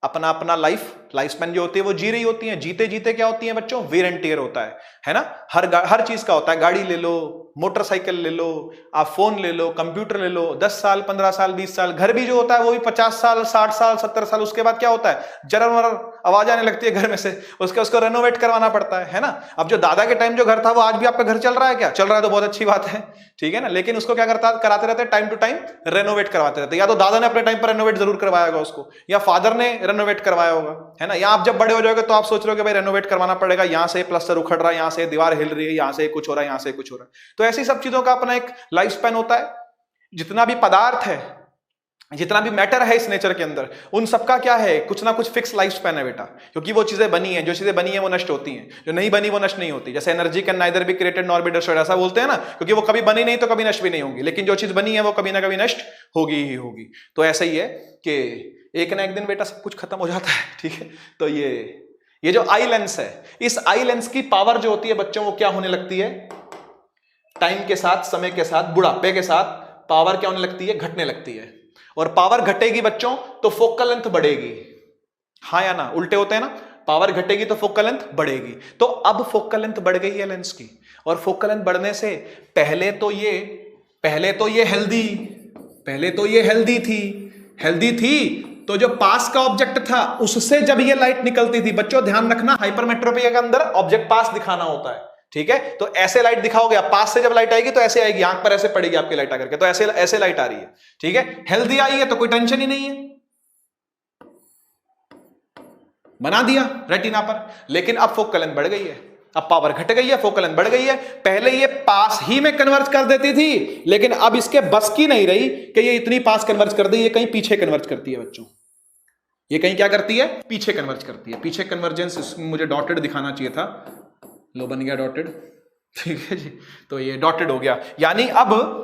अपना लाइफ स्पैन जो होती है वो जी रही होती हैं, जीते जीते क्या होती हैं बच्चों, वेयर एंड टियर होता है ना। हर चीज का होता है, गाड़ी ले लो, मोटरसाइकिल ले लो, आप फोन ले लो, कंप्यूटर ले लो, 10 साल 15 साल 20 साल, घर भी जो होता है वो भी 50 साल 60 साल 70 साल, उसके बाद क्या होता है, जरर आवाज आने लगती है घर में से, उसको रेनोवेट करवाना पड़ता है ना। अब जो दादा के टाइम जो घर था वो आज भी आपका घर चल रहा है क्या, चल रहा है तो बहुत अच्छी बात है, ठीक है ना। लेकिन उसको क्या कराते रहते, टाइम टू टाइम रेनोवेट करवाते रहते। या तो दादा ने अपने टाइम पर रेनोवेट जरूर करवाया होगा उसको, या फादर ने रेनोवेट करवाया होगा, है ना। या आप जब बड़े हो जाओगे तो आप सोच रहे हो कि भाई रेनोवेट करवाना पड़ेगा, यहां से प्लास्टर उखड़ रहा है, यहां से दीवार हिल रही है, यहां से कुछ हो रहा है, यहां से कुछ हो रहा है। तो ऐसी सब चीजों का अपना एक लाइफ स्पैन होता है। जितना भी पदार्थ है, जितना भी मैटर है इस नेचर के अंदर, उन सबका क्या है, कुछ ना कुछ फिक्स लाइफ स्पैन है बेटा, क्योंकि वो चीजें बनी है, जो चीजें बनी है वो नष्ट होती हैं, जो नहीं बनी वो नष्ट नहीं होती। जैसे energy can neither be created nor be destroyed, ऐसा बोलते हैं ना, क्योंकि वो कभी बनी नहीं तो कभी नष्ट भी नहीं होगी, लेकिन जो चीज बनी है वो कभी ना कभी नष्ट होगी ही होगी। तो ऐसा ही है कि एक ना एक दिन बेटा सब कुछ खत्म हो जाता है, ठीक है। तो ये जो आई लेंस है, इस आई लेंस की पावर जो होती है बच्चों, वो क्या होने लगती है, टाइम के साथ, समय के साथ, बुढ़ापे के साथ पावर क्या होने लगती है, घटने लगती है। और पावर घटेगी बच्चों तो फोकल लेंथ बढ़ेगी, हाँ या ना, उल्टे होते हैं ना, पावर घटेगी तो फोकल लेंथ बढ़ेगी। तो अब फोकल लेंथ बढ़ गई है लेंस की, और फोकल लेंथ बढ़ने से पहले तो ये हेल्दी थी, तो जो पास का ऑब्जेक्ट था उससे जब ये लाइट निकलती थी, बच्चों ध्यान रखना, हाइपरमेट्रोपिया के अंदर ऑब्जेक्ट पास दिखाना होता है, ठीक है। तो ऐसे लाइट दिखाओगे, पास से जब लाइट आएगी तो ऐसे आएगी, आंख पर ऐसे पड़ेगी आपकी लाइट आकर के, तो ऐसे लाइट आ रही है, ठीक है। हेल्दी आई है तो कोई टेंशन ही नहीं है, बना दिया रेटिना पर। लेकिन अब फोकल लेंथ बढ़ गई है, अब पावर घट गई है, फोकल लेंथ बढ़ गई है। पहले ये पास ही में कन्वर्ज कर देती थी, लेकिन अब इसके बस की नहीं रही कि ये इतनी पास कन्वर्ज कर दी, ये कहीं पीछे कन्वर्ज करती है बच्चों। ये कहीं क्या करती है? पीछे कन्वर्ज करती है। पीछे कन्वर्जेंस, इसमें मुझे डॉटेड दिखाना चाहिए था, लो बन गया डॉटेड, ठीक है जी। तो ये डॉटेड हो गया, यानी अब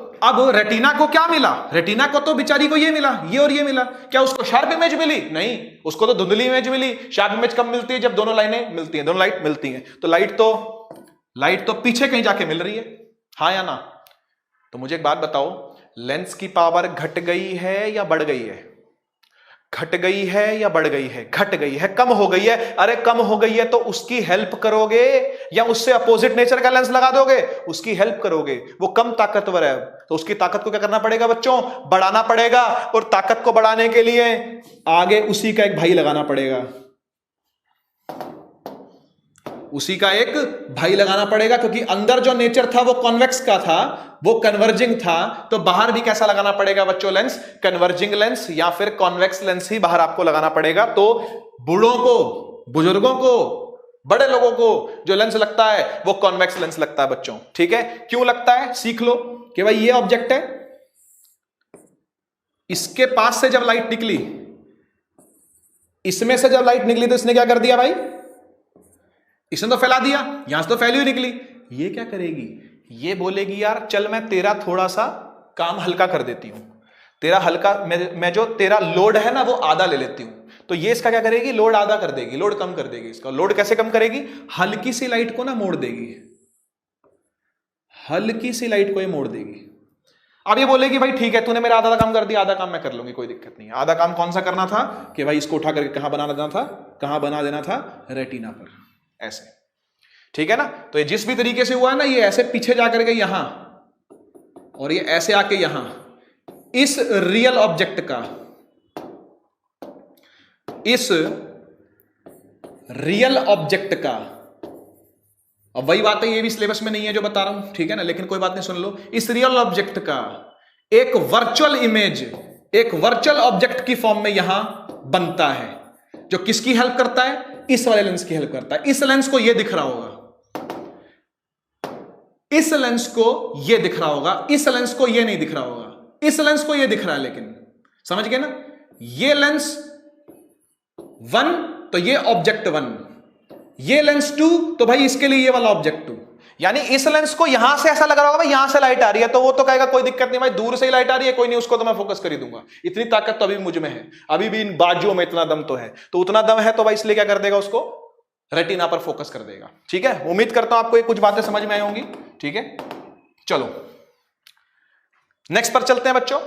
रेटिना को क्या मिला? रेटिना को तो बेचारी को ये मिला, ये और ये मिला। क्या उसको शार्प इमेज मिली? नहीं, उसको तो धुंधली इमेज मिली। शार्प इमेज कब मिलती है? जब दोनों लाइनें मिलती हैं, दोनों लाइट मिलती हैं। तो लाइट तो पीछे कहीं जाके मिल रही है, हाँ या ना? तो मुझे एक बात बताओ, लेंस की पावर घट गई है या बढ़ गई है? घट गई है या बढ़ गई है? घट गई है, कम हो गई है। अरे कम हो गई है तो उसकी हेल्प करोगे या उससे अपोजिट नेचर का लेंस लगा दोगे? उसकी हेल्प करोगे। वो कम ताकतवर है तो उसकी ताकत को क्या करना पड़ेगा बच्चों? बढ़ाना पड़ेगा। और ताकत को बढ़ाने के लिए आगे उसी का एक भाई लगाना पड़ेगा, उसी का एक भाई लगाना पड़ेगा, क्योंकि अंदर जो नेचर था वो कॉन्वेक्स का था, वो कन्वर्जिंग था। तो बाहर भी कैसा लगाना पड़ेगा बच्चों? लेंस, कन्वर्जिंग लेंस या फिर कॉन्वेक्स लेंस ही बाहर आपको लगाना पड़ेगा। तो बूढ़ों को, बुजुर्गों को, बड़े लोगों को जो लेंस लगता है वो कॉन्वेक्स लेंस लगता है बच्चों, ठीक है? क्यों लगता है? सीख लो कि भाई ये ऑब्जेक्ट है, इसके पास से जब लाइट निकली, इसमें से जब लाइट निकली तो इसने क्या कर दिया भाई? इसने तो फैला दिया, यहां से तो फैली हुई निकली। ये क्या करेगी? ये बोलेगी यार चल मैं तेरा थोड़ा सा काम हल्का कर देती हूं, तेरा हल्का, मैं जो तेरा लोड है ना वो आधा ले लेती हूं। तो ये इसका क्या करेगी? लोड आधा कर देगी, लोड कम कर देगी। इसका लोड कैसे कम करेगी? हल्की सी लाइट को ना मोड़ देगी, हल्की सी लाइट को ये मोड़ देगी। अब ये बोलेगी भाई ठीक है, तूने मेरा आधा काम कर दिया, आधा काम मैं कर लूंगी, कोई दिक्कत नहीं है। आधा काम कौन सा करना था कि भाई इसको उठा करके कहां बना देना था? कहां बना देना था? रेटिना पर, ऐसे, ठीक है ना? तो ये जिस भी तरीके से हुआ है ना, ये ऐसे पीछे जाकर के यहां और ये ऐसे आके यहां, इस रियल ऑब्जेक्ट का, इस रियल ऑब्जेक्ट का, अब वही बात है, ये भी सिलेबस में नहीं है जो बता रहा हूं, ठीक है ना? लेकिन कोई बात नहीं, सुन लो। इस रियल ऑब्जेक्ट का एक वर्चुअल इमेज, एक वर्चुअल ऑब्जेक्ट की फॉर्म में यहां बनता है, जो किसकी हेल्प करता है? इस वाले लेंस की हेल्प करता है। इस लेंस को ये दिख रहा होगा, इस लेंस को ये दिख रहा होगा, इस लेंस को ये नहीं दिख रहा होगा, इस लेंस को ये दिख रहा है। लेकिन समझ गए ना? ये लेंस 1 तो ये ऑब्जेक्ट 1, ये लेंस 2 तो भाई इसके लिए ये वाला ऑब्जेक्ट 2। यानी इस लेंस को यहां से ऐसा लग रहा होगा भाई यहां से लाइट आ रही है, तो वो तो कहेगा कोई दिक्कत नहीं भाई, दूर से ही लाइट आ रही है, कोई नहीं, उसको तो मैं फोकस कर ही दूंगा, इतनी ताकत तो अभी मुझ में है, अभी भी इन बाजुओं में इतना दम तो है, तो उतना दम है तो भाई इसलिए क्या कर देगा? उसको रेटिना पर फोकस कर देगा, ठीक है? उम्मीद करता हूं आपको ये कुछ बातें समझ में आई होंगी, ठीक है? चलो नेक्स्ट पर चलते हैं बच्चों।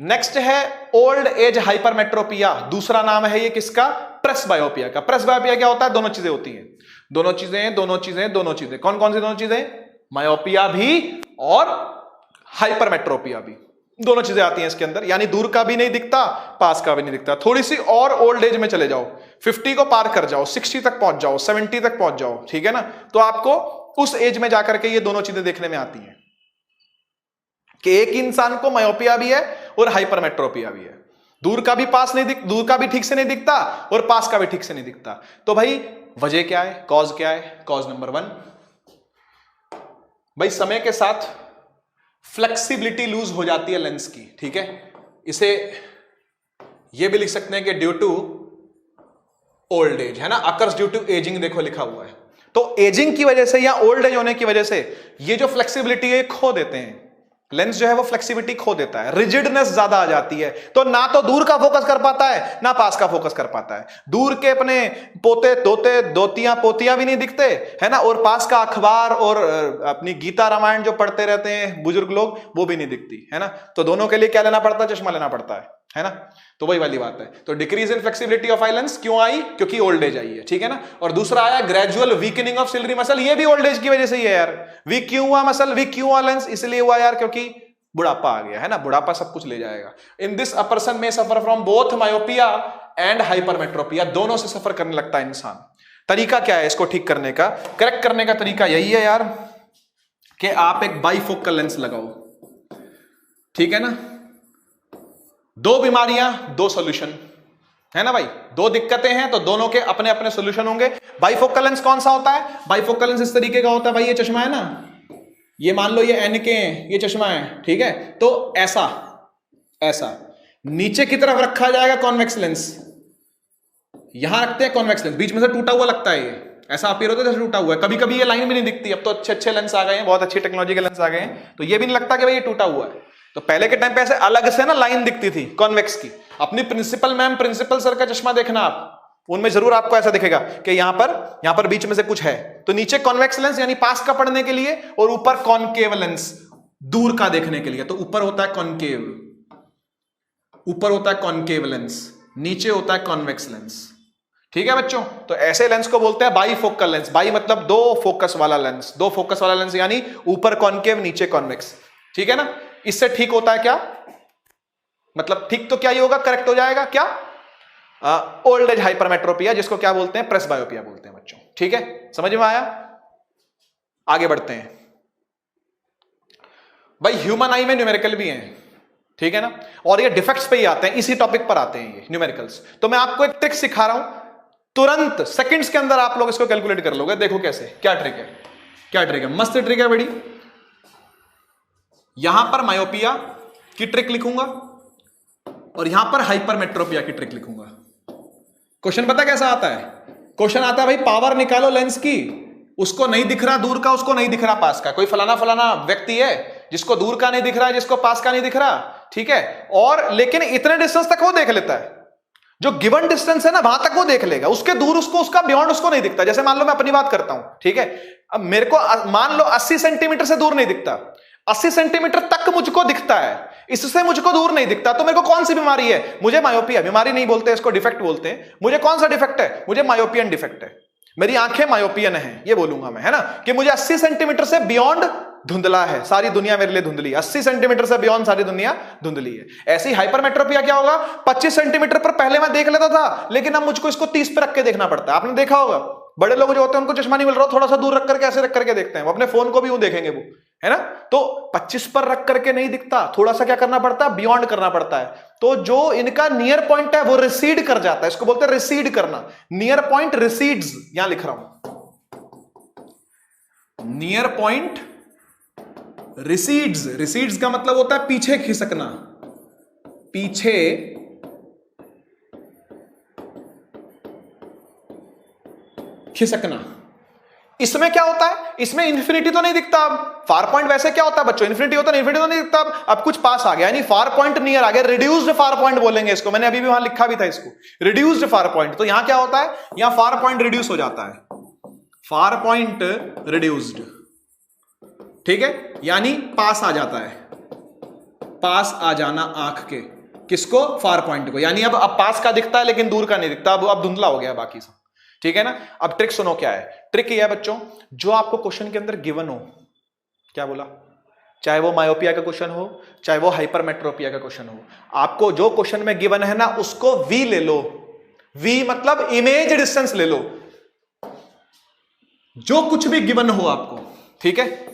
नेक्स्ट है ओल्ड एज हाइपरमेट्रोपिया, दूसरा नाम है ये किसका? प्रेसबायोपिया का। प्रेसबायोपिया क्या होता है? दोनों चीजें होती हैं, दोनों चीजें। कौन कौन सी दोनों चीजें? मायोपिया भी और हाइपरमेट्रोपिया भी, दोनों चीजें आती हैं इसके अंदर। यानी दूर का भी नहीं दिखता, पास का भी नहीं दिखता। थोड़ी सी और ओल्ड एज में चले जाओ, 50 को पार कर जाओ, 60 तक पहुंच जाओ, 70 तक पहुंच जाओ, ठीक है ना? तो आपको उस एज में जाकर के ये दोनों चीजें देखने में आती हैं कि एक इंसान को मायोपिया भी है और हाइपरमेट्रोपिया भी है। दूर का भी पास नहीं दूर का भी ठीक से नहीं दिखता और पास का भी ठीक से नहीं दिखता। तो भाई वजह क्या है? कॉज क्या है? कॉज नंबर 1, भाई समय के साथ फ्लेक्सिबिलिटी लूज हो जाती है लेंस की, ठीक है? इसे ये भी लिख सकते हैं कि ड्यू टू ओल्ड एज, है ना? अकर्स ड्यू टू एजिंग, देखो लिखा हुआ है। तो एजिंग की वजह से या ओल्ड एज होने की वजह से ये जो फ्लेक्सिबिलिटी है खो देते हैं, लेंस जो है वो फ्लेक्सिबिलिटी खो देता है, रिजिडनेस ज्यादा आ जाती है। तो ना तो दूर का फोकस कर पाता है ना पास का फोकस कर पाता है। दूर के अपने पोते तोते दोतियां पोतियां भी नहीं दिखते, है ना? और पास का अखबार और अपनी गीता रामायण जो पढ़ते रहते हैं बुजुर्ग लोग, वो भी नहीं दिखती, है ना? तो दोनों के लिए क्या लेना पड़ता है? चश्मा लेना पड़ता है ना? तो वही वाली बात है। तो decrease in flexibility of eye lens क्यों आई? क्योंकि ओल्ड एज आई है, ठीक है ना? और दूसरा आया gradual weakening of ciliary muscle, ये भी ओल्ड एज की वजह से ही है यार। वीक क्यों हुआ मसल, वीक क्यों हुआ लेंस? इसलिए हुआ यार क्योंकि बुढ़ापा आ गया, है ना? बुढ़ापा सब कुछ ले जाएगा। इन दिस अ पर्सन में suffer from both myopia and hypermetropia, दोनों से सफर करने लगता है इंसान। तरीका क्या है इसको ठीक करने का? करेक्ट करने का तरीका यही है यार कि आप एक बाइफोकल लेंस लगाओ, ठीक है ना? 2 बीमारियां 2 सॉल्यूशन, है ना भाई, दो दिक्कतें हैं तो दोनों के अपने अपने सोल्यूशन होंगे। बाइफोकल लेंस कौन सा होता है? बाइफोकल लेंस इस तरीके का होता है भाई, ये चश्मा है ना, ये मान लो ये एन के हैं, ये चश्मा है, ठीक है, तो ऐसा ऐसा नीचे की तरफ रखा जाएगा कॉन्वेक्स लेंस, यहां रखते हैं कॉन्वेक्स लेंस, बीच में से टूटा हुआ लगता है, ये ऐसा अपीयर होता है जैसे टूटा हुआ है। कभी कभी ये लाइन भी नहीं दिखती, अब तो अच्छे अच्छे लेंस आ गए हैं, बहुत अच्छी टेक्नोलॉजी के लेंस आ गए हैं, तो ये भी नहीं लगता कि भाई ये टूटा हुआ है। तो पहले के टाइम पे ऐसे अलग से ना लाइन दिखती थी कॉन्वेक्स की। अपनी प्रिंसिपल मैम, प्रिंसिपल सर का चश्मा देखना आप, उनमें जरूर आपको ऐसा दिखेगा कि यहां पर बीच में से कुछ है, तो नीचे कॉन्वेक्स लेंस यानी पास का पढ़ने के लिए, और ऊपर कॉनकेव लेंस दूर का देखने के लिए। तो ऊपर होता है कॉनकेव, ऊपर होता है कॉनकेव लेंस, नीचे होता है कॉन्वेक्स लेंस, ठीक है बच्चों। तो ऐसे लेंस को बोलते हैं बाईफोकल लेंस। बाई मतलब दो फोकस वाला लेंस, दो फोकस वाला लेंस यानी ऊपर कॉनकेव नीचे कॉन्वेक्स, ठीक है ना। इससे ठीक होता है क्या, मतलब ठीक तो क्या ही होगा, करेक्ट हो जाएगा क्या, ओल्ड एज हाइपरमेट्रोपिया, जिसको क्या बोलते हैं, प्रेसबायोपिया बोलते हैं बच्चों, ठीक है, समझ में आया। आगे बढ़ते हैं भाई, ह्यूमन आई में न्यूमेरिकल भी हैं, ठीक है ना, और ये डिफेक्ट्स पे ही आते हैं, इसी टॉपिक पर आते हैं ये न्यूमेरिकल्स। तो मैं आपको एक ट्रिक सिखा रहा हूं, तुरंत सेकंड्स के अंदर आप लोग इसको कैलकुलेट कर लोगे। देखो कैसे, क्या ट्रिक है, क्या ट्रिक है, मस्त ट्रिक है बड़ी। यहां पर मायोपिया की ट्रिक लिखूंगा और यहां पर हाइपरमेट्रोपिया की ट्रिक लिखूंगा। क्वेश्चन पता कैसा आता है, क्वेश्चन आता है भाई पावर निकालो लेंस की, उसको नहीं दिख रहा दूर का, उसको नहीं दिख रहा पास का। कोई फलाना फलाना व्यक्ति है जिसको दूर का नहीं दिख रहा है, जिसको पास का नहीं दिख रहा, ठीक है, और लेकिन इतने डिस्टेंस तक वो देख लेता है, जो गिवन डिस्टेंस है ना वहां तक वो देख लेगा, उसके दूर उसको, उसका बियॉन्ड उसको नहीं दिखता। जैसे मान लो मैं अपनी बात करता हूं, ठीक है, अब मेरे को मान लो 80 सेंटीमीटर से दूर नहीं दिखता, 80 सेंटीमीटर तक मुझको दिखता है, इससे मुझको दूर नहीं दिखता, तो मेरे को कौन सी बीमारी है, मुझे मायोपिया, बीमारी नहीं बोलते इसको, डिफेक्ट बोलते हैं। मुझे कौन सा डिफेक्ट है, मुझे मायोपियन डिफेक्ट है, मेरी आंखें मायोपियन है, ये बोलूंगा मैं, है ना, कि मुझे 80 सेंटीमीटर से बियॉन्ड धुंधला है, सारी दुनिया मेरे लिए धुंधली है, 80 सेंटीमीटर से बियॉन्ड सारी दुनिया धुंधली है। ऐसे ही हाइपरमेट्रोपिया क्या होगा, 25 सेंटीमीटर पर पहले मैं देख लेता था, लेकिन अब मुझको इसको 30 पे रख के देखना पड़ता है। आपने देखा होगा बड़े लोग जो होते हैं उनको चश्मा नहीं मिल रहा, थोड़ा सा दूर रख करके ऐसे रख करके देखते हैं, वो अपने फोन को भी यूं देखेंगे वो, है ना, तो 25 पर रख करके नहीं दिखता, थोड़ा सा क्या करना पड़ता है, बियॉन्ड करना पड़ता है। तो जो इनका नियर पॉइंट है वो रिसीड कर जाता है, इसको बोलते हैं रिसीड करना, नियर पॉइंट रिसीड्स, यहां लिख रहा हूं, नियर पॉइंट रिसीड्स। रिसीड्स का मतलब होता है पीछे खिसकना, पीछे खिसकना। इसमें क्या होता है, इसमें इंफिनिटी तो नहीं दिखता। अब फार पॉइंट वैसे क्या होता है बच्चों, इंफिनिटी होता है, इंफिनिटी तो नहीं दिखता। अब कुछ पास आ गया, यानी फार पॉइंट नियर आ गया, रिड्यूस्ड फार पॉइंट बोलेंगे इसको, मैंने अभी भी वहां लिखा भी था इसको, रिड्यूस्ड फार पॉइंट। तो यहां क्या होता है, यहां फार पॉइंट रिड्यूस हो जाता है, फार पॉइंट रिड्यूस्ड, ठीक है, यानी पास आ जाता है, पास आ जाना आंख के, किसको, फार पॉइंट को, यानी अब पास का दिखता है लेकिन दूर का नहीं दिखता, अब धुंधला हो गया बाकी सब, ठीक है ना। अब ट्रिक सुनो क्या है, ट्रिक ये है बच्चों, जो आपको क्वेश्चन के अंदर गिवन हो, क्या बोला, चाहे वो मायोपिया का क्वेश्चन हो, चाहे वो हाइपरमेट्रोपिया का क्वेश्चन हो, आपको जो क्वेश्चन में गिवन है ना उसको वी ले लो, वी मतलब इमेज डिस्टेंस ले लो, जो कुछ भी गिवन हो आपको, ठीक है,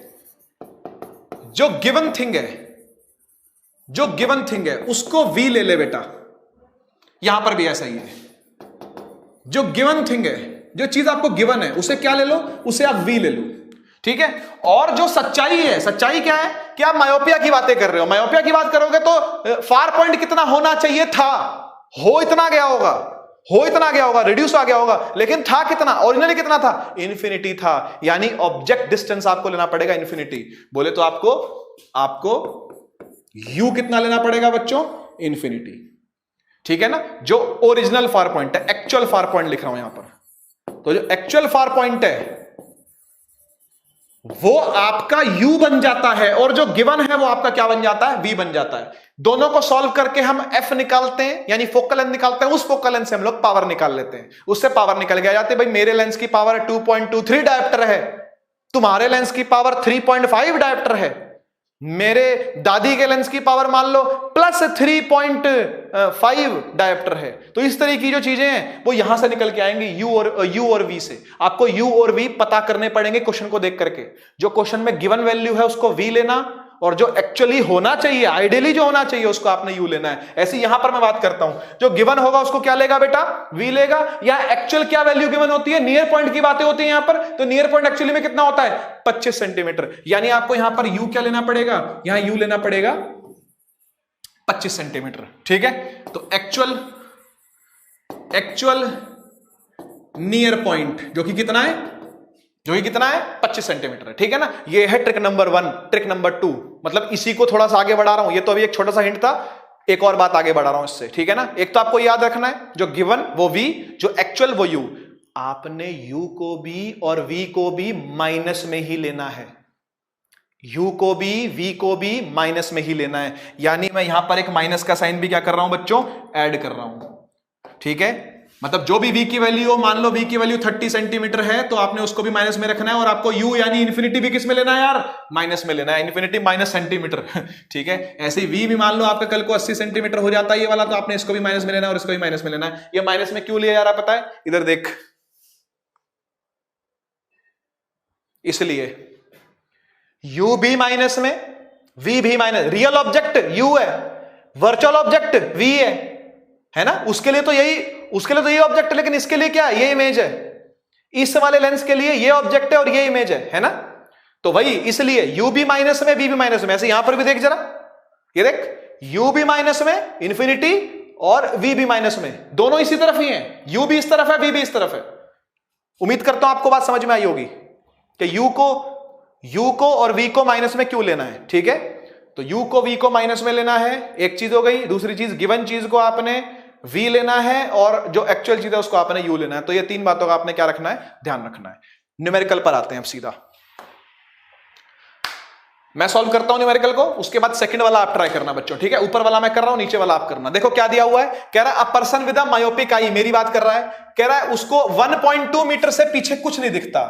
जो गिवन थिंग है, जो गिवन थिंग है उसको वी ले ले बेटा। यहां पर भी ऐसा ही है, जो गिवन थिंग है, जो चीज आपको गिवन है उसे क्या ले लो, उसे आप वी ले लो, ठीक है। और जो सच्चाई है, सच्चाई क्या है कि आप मायोपिया की बातें कर रहे हो, मायोपिया की बात करोगे तो फार पॉइंट कितना होना चाहिए था, हो इतना गया होगा, हो इतना गया होगा, रिड्यूस आ गया होगा, लेकिन था कितना, ओरिजिनली कितना था, इन्फिनिटी था, यानी ऑब्जेक्ट डिस्टेंस आपको लेना पड़ेगा इन्फिनिटी। बोले तो आपको यू कितना लेना पड़ेगा बच्चों, इन्फिनिटी, ठीक है ना। जो ओरिजिनल फार पॉइंट है, एक्चुअल फार पॉइंट लिख रहा हूं यहां पर, तो जो एक्चुअल फार पॉइंट है वो आपका u बन जाता है, और जो गिवन है वो आपका क्या बन जाता है, v बन जाता है। दोनों को सॉल्व करके हम f निकालते हैं, यानी फोकल लेंथ निकालते हैं, उस फोकल लेंथ से हम लोग पावर निकाल लेते हैं, उससे पावर निकल के आ जाती है। भाई मेरे लेंस की पावर 2.23 डायोप्टर है, तुम्हारे लेंस की पावर 3.5 डायोप्टर है, मेरे दादी के लेंस की पावर मान लो प्लस 3.5 डायोप्टर है। तो इस तरह की जो चीजें हैं वो यहां से निकल के आएंगी u और v से। आपको u और v पता करने पड़ेंगे क्वेश्चन को देख करके। जो क्वेश्चन में गिवन वैल्यू है उसको v लेना, और जो एक्चुअली होना चाहिए, आइडियली जो होना चाहिए, उसको आपने यू लेना है। ऐसे यहां पर मैं बात करता हूं, जो गिवन होगा उसको क्या लेगा बेटा, वी लेगा। या एक्चुअल क्या वैल्यू गिवन होती है, नियर पॉइंट की बातें होती है यहां पर, तो नियर पॉइंट एक्चुअली में कितना होता है, 25 सेंटीमीटर। यानी आपको यहां पर यू क्या लेना पड़ेगा, यहां यू लेना पड़ेगा 25 सेंटीमीटर। ठीक है, तो एक्चुअल नियर पॉइंट जो कि कितना है, 25 सेंटीमीटर है। ठीक है ना, ये है ट्रिक नंबर 1। ट्रिक नंबर 2, मतलब इसी को थोड़ा सा आगे बढ़ा रहा हूं, ये तो अभी एक छोटा सा हिंट था, एक और बात आगे बढ़ा रहा हूं इससे। ठीक है ना, एक तो आपको याद रखना है, जो गिवन वो v, जो एक्चुअल वो u। आपने u को भी और v को भी माइनस में ही लेना है, u को भी v को भी माइनस में ही लेना है। यानी मैं यहां पर एक माइनस का साइन भी क्या कर रहा हूं बच्चों, ऐड कर रहा हूं। ठीक है, मतलब जो भी v की वैल्यू हो, मान लो v की वैल्यू 30 सेंटीमीटर है, तो आपने उसको भी माइनस में रखना है, और आपको u यानी इन्फिनिटी भी किस में लेना है यार, माइनस में लेना है। Infinity minus centimetre. ठीक है, ऐसे ही v भी मान लो आपका कल को 80 सेंटीमीटर हो जाता है ये वाला, तो आपने इसको भी माइनस में लेना है और इसको भी माइनस में लेना है। ये माइनस में क्यों लिया यार, पता है, इधर देख, इसलिए u भी माइनस में, v भी माइनस। रियल ऑब्जेक्ट u है, वर्चुअल ऑब्जेक्ट v है ना, उसके लिए तो यही ऑब्जेक्ट है, लेकिन इसके लिए क्या, ये इमेज है। इस वाले लेंस के लिए ये ऑब्जेक्ट है और ये इमेज है ना, तो वही, इसलिए u भी माइनस में, v भी माइनस में। ऐसे यहां पर भी देख जरा, ये देख, u भी माइनस में इंफिनिटी और v भी माइनस में, दोनों इसी तरफ ही हैं। u भी इस तरफ है, v भी इस तरफ है। उम्मीद करता हूं आपको बात समझ में आई होगी कि u को और v को माइनस में क्यों लेना है। ठीक है, तो u को v को माइनस में लेना है, एक चीज हो गई। दूसरी चीज, गिवन चीज को आपने v लेना है और जो एक्चुअल चीज है उसको आपने u लेना है। तो ये तीन बातों का आपने क्या रखना है, ध्यान रखना है। न्यूमेरिकल पर आते हैं अब सीधा, मैं सॉल्व करता हूं न्यूमेरिकल को, उसके बाद सेकंड वाला आप ट्राई करना बच्चों। ठीक है, ऊपर वाला मैं कर रहा हूं, नीचे वाला आप करना। देखो क्या दिया हुआ है, कह रहा है a person with a myopic eye, मेरी बात कर रहा है, कह रहा है उसको 1.2 मीटर से पीछे कुछ नहीं दिखता,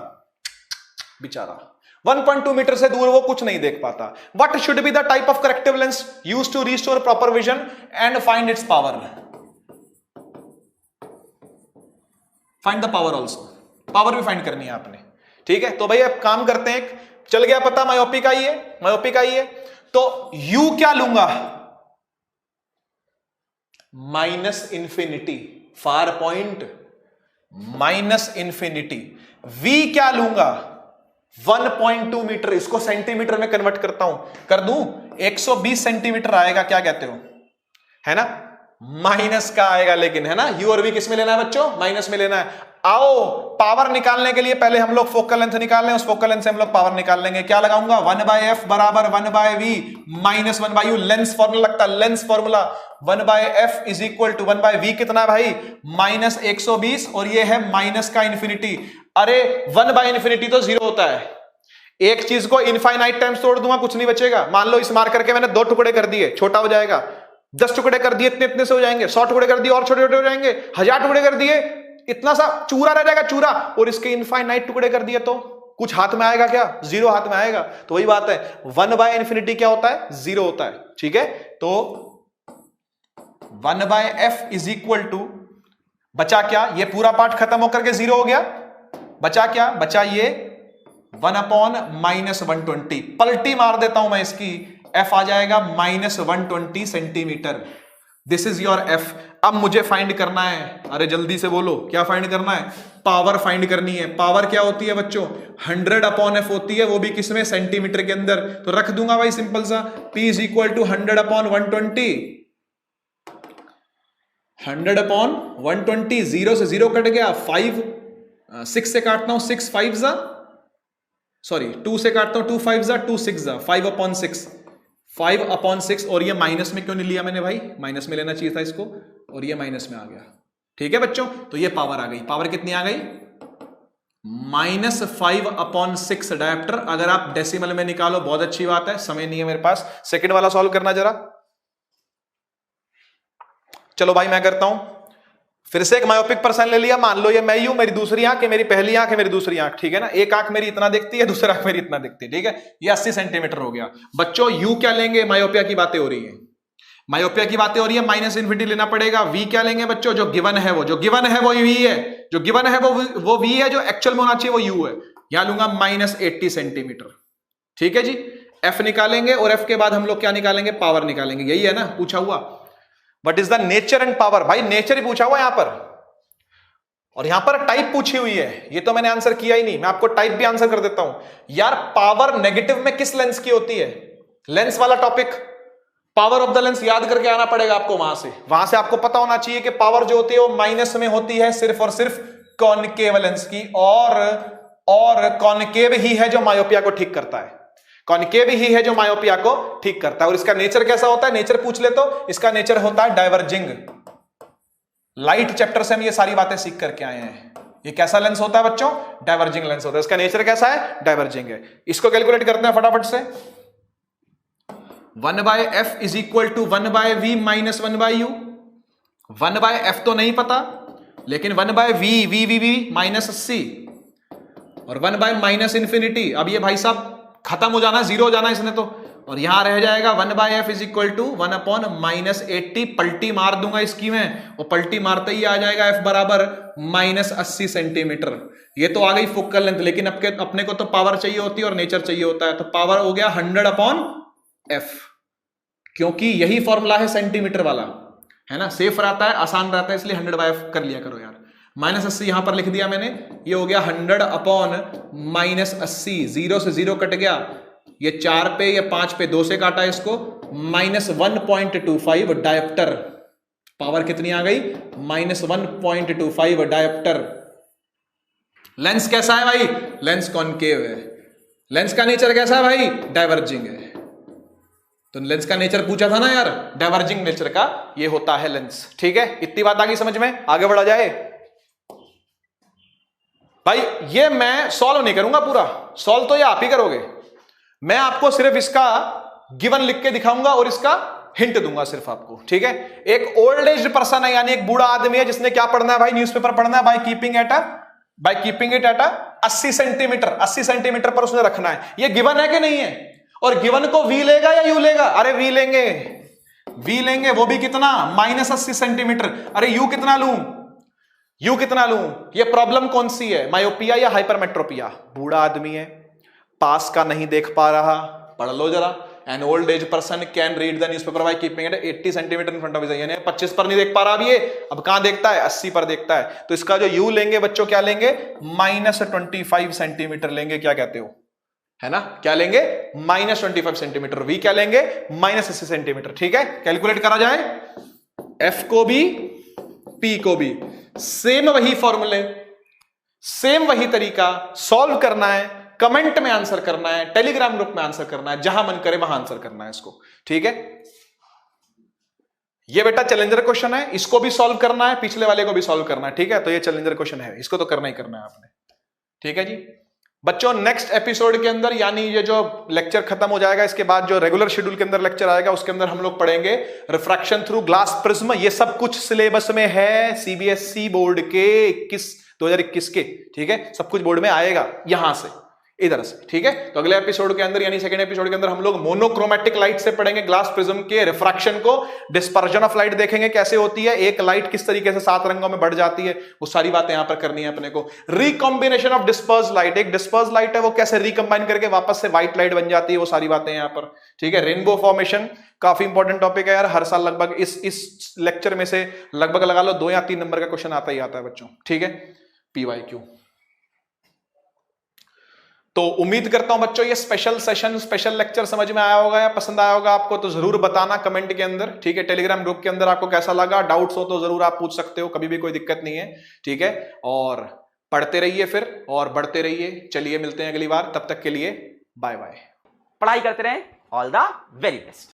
बेचारा 1.2 मीटर से दूर वो कुछ नहीं देख पाता। What should be the type of corrective lens used to restore proper vision and find its power. Find the power also, power भी फाइंड करनी है आपने। ठीक है, तो भाई अब काम करते हैं, चल गया पता मायोपिक आई है, तो u क्या लूंगा, minus infinity, far point minus infinity. v क्या लूंगा, 1.2 मीटर, इसको सेंटीमीटर में कन्वर्ट करता हूं, कर दूं 120 सेंटीमीटर आएगा, क्या कहते हो, है ना, माइनस का आएगा, लेकिन है ना, u और v किस में लेना है बच्चों, माइनस में लेना है। आओ पावर निकालने के लिए पहले हम लोग फोकल लेंथ निकाल लें, उस फोकल लेंथ से हम लोग पावर निकाल लेंगे। क्या लगाऊंगा, 1/f बराबर 1/v minus 1/u, lens formula लगता है, lens formula 1/f is equal to 1/v कितना भाई, माइनस 120, और ये है माइनस का इंफिनिटी। अरे 1/इंफिनिटी तो 0 होता है, एक चीज को इनफाइनाइट टाइम्स तोड़ दूंगा, कुछ नहीं बचेगा। मान लो इस मार करके मैंने 2 टुकड़े कर दिए, छोटा हो जाएगा, 10 टुकड़े कर दिए, इतने से हो जाएंगे, 100 टुकड़े कर दिए और छोटे छोटे हो जाएंगे, 1000 टुकड़े कर दिए, इतना सा चूरा रह जाएगा, चूरा, और इसके इनफाइनाइट टुकड़े कर दिए तो कुछ हाथ में आएगा क्या, 0 हाथ में आएगा। तो वही बात है, 1/इंफिनिटी क्या होता है, 0 होता है। ठीक है, तो 1/f इज इक्वल टू, बचा क्या, ये पूरा पार्ट खत्म होकर के 0 हो गया, बचा क्या, बचा ये 1/-120, पलटी मार देता हूं मैं इसकी, f आ जाएगा -120 centimetre. This is your f। अब मुझे फाइंड करना है, अरे जल्दी से बोलो, क्या फाइंड करना है, पावर फाइंड करनी है। पावर क्या होती है बच्चों, 100/f होती है, वो भी किसमें, सेंटीमीटर के अंदर। तो रख दूंगा भाई सिंपल सा, p इज इक्वल टू 100/120, 100/120, 0 से 0 कट गया, 6 से काटता हूं, 6 5 जा, सॉरी 2 से काटता हूं, 2 5 जा, 2 6 जा, 5/6, 5/6। और ये माइनस में क्यों नहीं लिया मैंने भाई, माइनस में लेना चाहिए था इसको, और ये माइनस में आ गया। ठीक है बच्चों, तो ये पावर आ गई, पावर कितनी आ गई, -5/6 डायप्टर। अगर आप डेसिमल में निकालो बहुत अच्छी बात है, समय नहीं है मेरे पास। सेकंड वाला सॉल्व करना जरा, चलो भाई मैं करता हूं। फिर से एक मायोपिक पर्सन ले लिया, मान लो ये मैं हूं, मेरी दूसरी आंख है, मेरी पहली आंख है, मेरी दूसरी आंख। ठीक है ना, एक आंख मेरी इतना देखती है, दूसरी आंख मेरी इतना देखती है। ठीक है, ये 80 सेंटीमीटर हो गया। बच्चों यू क्या लेंगे, मायोपिया की बातें हो रही है, मायोपिया की बातें हो रही है, -इंफिनिटी लेना पड़ेगा। वी क्या लेंगे बच्चों, जो गिवन है वो, जो गिवन है वो वी है, जो गिवन है वो वी है, जो एक्चुअल में होना चाहिए वो यू है। यहां लूंगा -80 सेंटीमीटर। ठीक है जी, एफ निकालेंगे और एफ के बाद हम लोग क्या निकालेंगे, पावर निकालेंगे। यही है ना पूछा हुआ, what is the nature and power. भाई नेचर ही पूछा हुआ यहां पर, और यहां पर टाइप पूछी हुई है, ये तो मैंने आंसर किया ही नहीं, मैं आपको टाइप भी आंसर कर देता हूं यार। पावर नेगेटिव में किस लेंस की होती है, लेंस वाला topic, power of the lens याद करके आना पड़ेगा आपको। वहां से आपको पता होना चाहिए कि पावर जो होती है वो माइनस में होती है सिर्फ और सिर्फ कॉनकेव लेंस की, और कॉनकेव ही है जो मायोपिया को ठीक करता है, कॉनकेव ही है जो मायोपिया को ठीक करता है। और इसका नेचर कैसा होता है, नेचर पूछ ले तो इसका नेचर होता है डाइवर्जिंग। लाइट चैप्टर से हम ये सारी बातें सीख करके आए हैं। ये कैसा लेंस होता है बच्चों, डाइवर्जिंग लेंस होता है। इसका नेचर कैसा है, डाइवर्जिंग है। इसको कैलकुलेट करते हैं फटाफट से। 1/f is equal to 1/v minus 1/u। 1/f तो नहीं पता, लेकिन 1/v माइनस 80 और 1/- इंफिनिटी। अब ये भाई साहब खत्म हो जाना, जीरो हो जाना इसने तो, और यहां रह जाएगा 1/f इज इक्वल टू 1/-80। पलटी मार दूंगा इसकी मैं, और पलटी मारते ही आ जाएगा f बराबर -80 सेंटीमीटर। ये तो आ गई फोकल लेंथ, लेकिन अपने को तो पावर चाहिए होती है और नेचर चाहिए होता है। तो पावर हो गया 100/f, क्योंकि यही फॉर्मूला है सेंटीमीटर वाला, है ना, सेफ रहता है, आसान रहता है, इसलिए 100/f कर लिया करो यार। -80 यहां पर लिख दिया मैंने, ये हो गया 100/-80। 0 से 0 कट गया, ये 4 पे या 5 पे 2 से काटा इसको, -1.25 डायोप्टर। पावर कितनी आ गई, -1.25 डायोप्टर। लेंस कैसा है भाई, लेंस कॉनकेव है। लेंस का नेचर कैसा है भाई, डाइवर्जिंग है। तो लेंस का नेचर पूछा था ना यार, डाइवर्जिंग नेचर का ये होता है लेंस। ठीक है, इतनी बात आ गई समझ में, आगे बढ़ा जाए भाई। ये मैं सॉल्व नहीं करूंगा पूरा, सॉल्व तो ये आप ही करोगे। मैं आपको सिर्फ इसका गिवन लिख के दिखाऊंगा और इसका हिंट दूंगा सिर्फ आपको। ठीक है, एक ओल्ड एज पर्सन है, यानी एक बूढ़ा आदमी है, जिसने क्या पढ़ना है भाई, न्यूज़पेपर पढ़ना है। Bye keeping it at 80 centimetre, 80 centimetre पर उसने रखना है। ये गिवन है कि नहीं है, और गिवन को वी लेगा या यू लेगा, अरे वी लेंगे, वो भी कितना, -80 सेंटीमीटर। अरे यू कितना लूं, ये प्रॉब्लम कौन सी है, मायोपिया या हाइपरमेट्रोपिया। बूढ़ा आदमी है, पास का नहीं देख पा रहा, पढ़ लो जरा। An old age person can read the newspaper by keeping it 80 centimetre in front of his eye, यानी 25 पर नहीं देख पा रहा अब ये, अब कहां देखता है, 80 पर देखता है। तो इसका जो यू लेंगे बच्चों, क्या लेंगे, -25 सेंटीमीटर लेंगे। क्या कहते हो, है ना, क्या लेंगे, -25 सेंटीमीटर। वी क्या लेंगे, -80 सेंटीमीटर। ठीक है, कैलकुलेट करा जाए, एफ को भी पी को भी, सेम वही फॉर्मूले, सेम वही तरीका, सॉल्व करना है, कमेंट में आंसर करना है, टेलीग्राम ग्रुप में आंसर करना है, जहां मन करे वहां आंसर करना है इसको। ठीक है, ये बेटा चैलेंजर क्वेश्चन है, इसको भी सॉल्व करना है, पिछले वाले को भी सॉल्व करना है। ठीक है, तो ये चैलेंजर क्वेश्चन है, इसको तो करना ही करना है आपने। ठीक है जी बच्चों, नेक्स्ट एपिसोड के अंदर, यानी ये जो लेक्चर खत्म हो जाएगा, इसके बाद जो रेगुलर शेड्यूल के अंदर लेक्चर आएगा, उसके अंदर हम लोग पढ़ेंगे रिफ्रैक्शन थ्रू ग्लास प्रिज्म। ये सब कुछ सिलेबस में है, सीबीएसई बोर्ड के 2021 के। ठीक है, सब कुछ बोर्ड में आएगा यहां से, इधर से। ठीक है, तो अगले एपिसोड के अंदर, यानी सेकंड एपिसोड के अंदर, हम लोग मोनोक्रोमेटिक लाइट से पढ़ेंगे ग्लास प्रिज्म के रिफ्रैक्शन को, डिस्पर्जन ऑफ लाइट देखेंगे कैसे होती है, एक लाइट किस तरीके से 7 रंगों में बढ़ जाती है, वो सारी बातें यहां पर करनी है अपने को। रिकॉम्बिनेशन ऑफ डिस्पर्स लाइट, एक डिस्पर्स लाइट है, वो कैसे रिकंबाइन करके वापस से व्हाइट लाइट बन जाती है, वो सारी बातें यहां पर। ठीक है, रेनबो फॉर्मेशन काफी इंपॉर्टेंट टॉपिक है यार, हर साल लगभग इस लेक्चर में से लगभग लगा लो 2 या 3 नंबर का क्वेश्चन आता ही आता है बच्चों। ठीक है, PYQ। तो उम्मीद करता हूं बच्चों ये स्पेशल सेशन, स्पेशल लेक्चर समझ में आया होगा या पसंद आया होगा आपको, तो जरूर बताना कमेंट के अंदर। ठीक है, टेलीग्राम ग्रुप के अंदर आपको कैसा लगा, डाउट्स हो तो जरूर आप पूछ सकते हो, कभी भी कोई दिक्कत नहीं है। ठीक है, और पढ़ते रहिए फिर, और बढ़ते रहिए। चलिए मिलते हैं अगली बार, तब तक के लिए बाय बाय। पढ़ाई करते रहें, ऑल द वेरी बेस्ट।